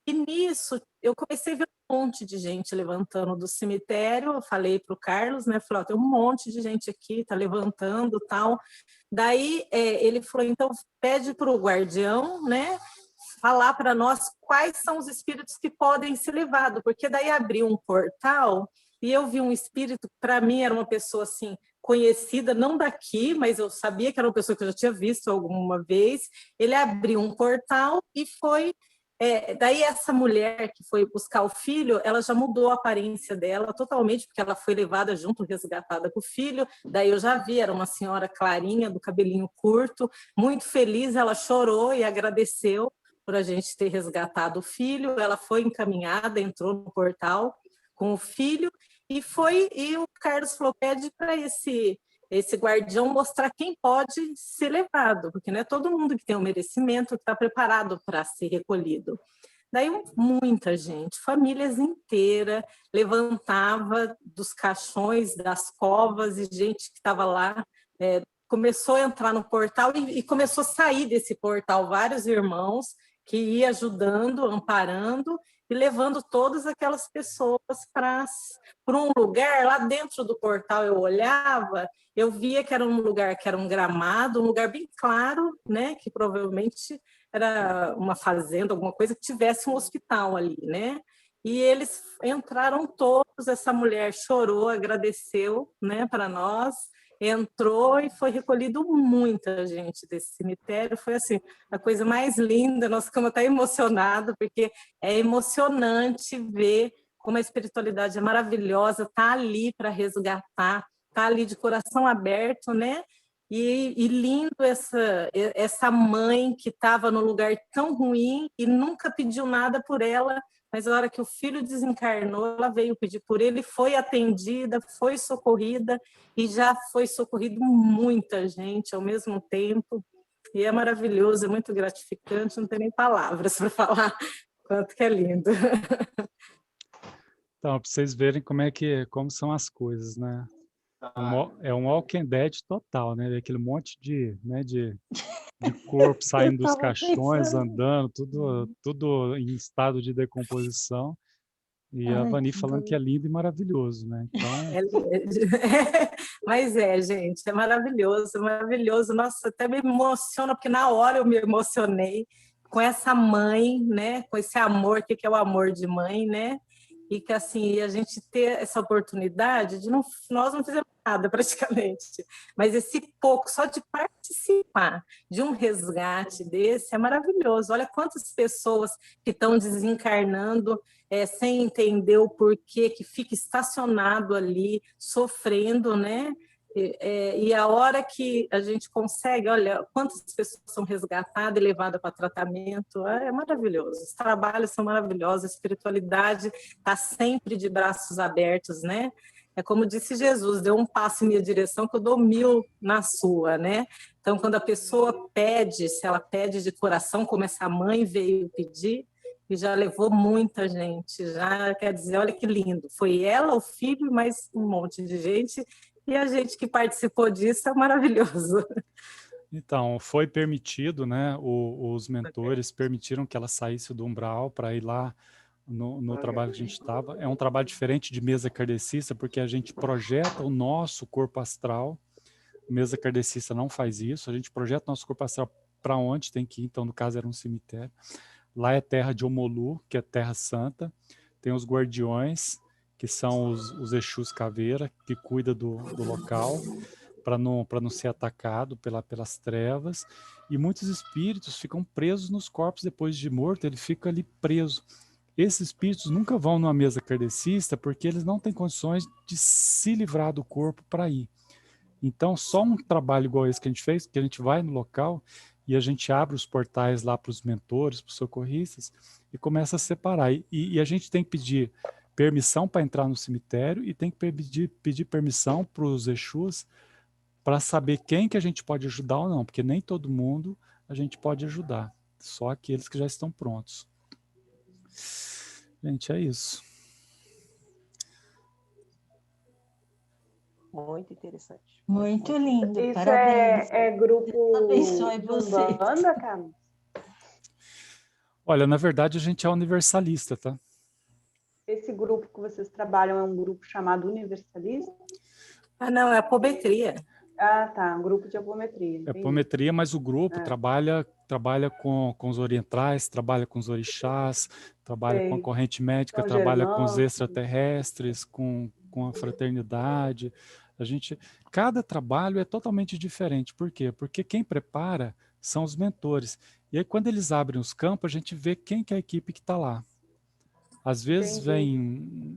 E nisso, eu comecei a ver um monte de gente levantando do cemitério. Eu falei para o Carlos, né? Falei, tem um monte de gente aqui, tá levantando, tal. Daí ele falou, então pede para o guardião, né? Falar para nós quais são os espíritos que podem ser levados, porque daí abriu um portal e eu vi um espírito, para mim era uma pessoa assim conhecida, não daqui, mas eu sabia que era uma pessoa que eu já tinha visto alguma vez. Ele abriu um portal e foi daí essa mulher que foi buscar o filho, ela já mudou a aparência dela totalmente, porque ela foi levada junto, resgatada com o filho. Daí eu já vi, era uma senhora clarinha, do cabelinho curto, muito feliz, ela chorou e agradeceu por a gente ter resgatado o filho. Ela foi encaminhada, entrou no portal com o filho e o Carlos falou, pede para esse guardião mostrar quem pode ser levado, porque não é todo mundo que tem o merecimento, que está preparado para ser recolhido. Daí muita gente, famílias inteiras, levantava dos caixões, das covas, e gente que estava lá começou a entrar no portal e começou a sair desse portal vários irmãos que ia ajudando, amparando e levando todas aquelas pessoas para um lugar. Lá dentro do portal eu olhava, eu via que era um lugar que era um gramado, um lugar bem claro, né, que provavelmente era uma fazenda, alguma coisa que tivesse um hospital ali, né? e eles entraram todos, essa mulher chorou, agradeceu, né, para nós, entrou e foi recolhido muita gente desse cemitério, foi assim, a coisa mais linda, nós ficamos até emocionados, porque é emocionante ver como a espiritualidade é maravilhosa, tá ali para resgatar, tá ali de coração aberto, né? E lindo essa mãe que estava no lugar tão ruim e nunca pediu nada por ela, mas na hora que o filho desencarnou, ela veio pedir por ele, foi atendida, foi socorrida, e já foi socorrido muita gente ao mesmo tempo, e é maravilhoso, é muito gratificante, não tem nem palavras para falar quanto que é lindo. Então, para vocês verem como são as coisas, né? É um Walking Dead total, né? Aquele monte de corpo saindo dos caixões, andando, tudo em estado de decomposição. E a Vani falando que é lindo e maravilhoso, né? Então, Mas gente, é maravilhoso, maravilhoso. Nossa, até me emociona, porque na hora eu me emocionei com essa mãe, né? Com esse amor, que é o amor de mãe, né? E que assim, a gente ter essa oportunidade de nós não fizemos nada praticamente, mas esse pouco, só de participar de um resgate desse é maravilhoso. Olha quantas pessoas que estão desencarnando sem entender o porquê, que fica estacionado ali, sofrendo, né? E a hora que a gente consegue, olha, quantas pessoas são resgatadas e levadas para tratamento, é maravilhoso. Os trabalhos são maravilhosos, a espiritualidade está sempre de braços abertos, né? É como disse Jesus, deu um passo em minha direção que eu dou 1000 na sua, né? Então, quando a pessoa pede, se ela pede de coração, como essa mãe veio pedir, e já levou muita gente, já quer dizer, olha que lindo, foi ela, o filho, mais um monte de gente, e a gente que participou disso é maravilhoso. então, foi permitido, né? Os mentores permitiram que ela saísse do umbral para ir lá no trabalho que a gente estava. É um trabalho diferente de mesa kardecista, porque a gente projeta o nosso corpo astral. Mesa kardecista não faz isso, a gente projeta o nosso corpo astral para onde tem que ir, então no caso era um cemitério. Lá é terra de Omolu, que é terra santa, tem os guardiões, que são os Exus Caveira, que cuida do local, para não ser atacado pelas trevas, e muitos espíritos ficam presos nos corpos depois de morto, ele fica ali preso. Esses espíritos nunca vão numa mesa kardecista porque eles não têm condições de se livrar do corpo para ir. Então, só um trabalho igual esse que a gente fez, que a gente vai no local e a gente abre os portais lá para os mentores, para os socorristas, e começa a separar. E a gente tem que pedir permissão para entrar no cemitério e tem que pedir permissão para os Exus para saber quem que a gente pode ajudar ou não, porque nem todo mundo a gente pode ajudar, só aqueles que já estão prontos. Gente, é isso. Muito interessante. Muito lindo, Isso parabéns. é grupo Deus abençoe de vocês. Umbanda, Carlos? Olha, na verdade a gente é universalista, tá? Esse grupo que vocês trabalham é um grupo chamado Universalista? Ah, não, é apometria. Ah, tá, um grupo de apometria. É Entendi. apometria, mas o grupo trabalha com os orientais, trabalha com os orixás, trabalha com a corrente médica, São trabalha com os Germânicos. extraterrestres, com a fraternidade. Cada trabalho é totalmente diferente. Por quê? Porque quem prepara são os mentores. E aí, quando eles abrem os campos, a gente vê quem que é a equipe que está lá. Às vezes vem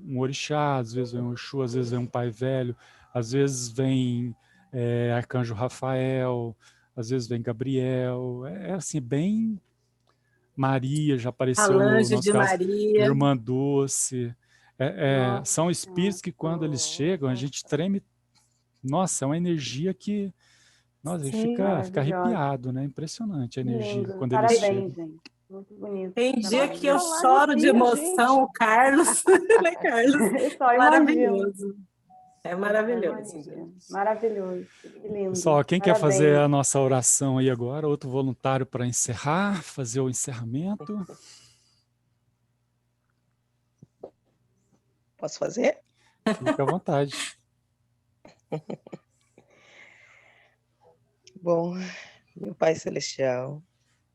um orixá, às vezes vem um Exu, às vezes vem um pai velho, às vezes vem Arcanjo Rafael, às vezes vem Gabriel, assim, bem Maria, já apareceu no Falange nosso de caso, Maria. Irmã Doce. São espíritos que quando eles chegam, a gente treme, nossa, é uma energia que, nossa, a gente fica arrepiado, né? Impressionante a energia Lindo. quando Parabéns, eles chegam. gente. Muito bonito. Tem dia Trabalho. que eu choro de emoção, o Carlos, né, Carlos? Eu só imagino. Maravilhoso. É maravilhoso. Maravilhoso. Que lindo. Pessoal, quem quer Parabéns. fazer a nossa oração aí agora? Outro voluntário para encerrar, fazer o encerramento? Posso fazer? Fique à vontade. Bom, meu Pai Celestial,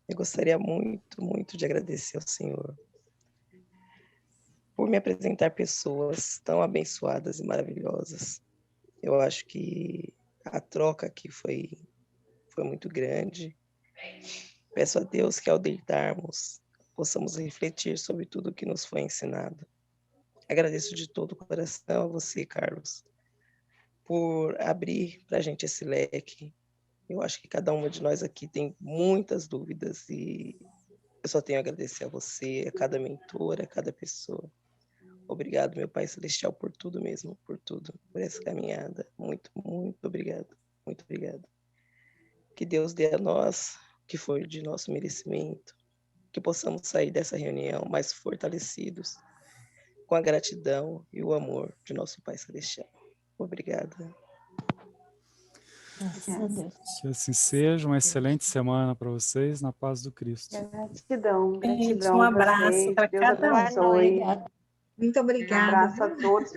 eu gostaria muito, muito de agradecer ao Senhor por me apresentar pessoas tão abençoadas e maravilhosas. Eu acho que a troca aqui foi muito grande. Peço a Deus que ao deitarmos, possamos refletir sobre tudo o que nos foi ensinado. Agradeço de todo o coração a você, Carlos, por abrir para a gente esse leque. Eu acho que cada uma de nós aqui tem muitas dúvidas e eu só tenho a agradecer a você, a cada mentora, a cada pessoa. Obrigado, meu Pai Celestial, por tudo mesmo, por tudo, por essa caminhada. Muito, muito obrigado, muito obrigado. Que Deus dê a nós o que for de nosso merecimento, que possamos sair dessa reunião mais fortalecidos, com a gratidão e o amor de nosso Pai Celestial. Obrigada. Graças a Deus. Que assim seja, uma excelente semana para vocês, na paz do Cristo. Gratidão, Gente, gratidão um a abraço vocês. para Deus cada um. abençoe. Obrigada. Muito Um obrigada. abraço a todos.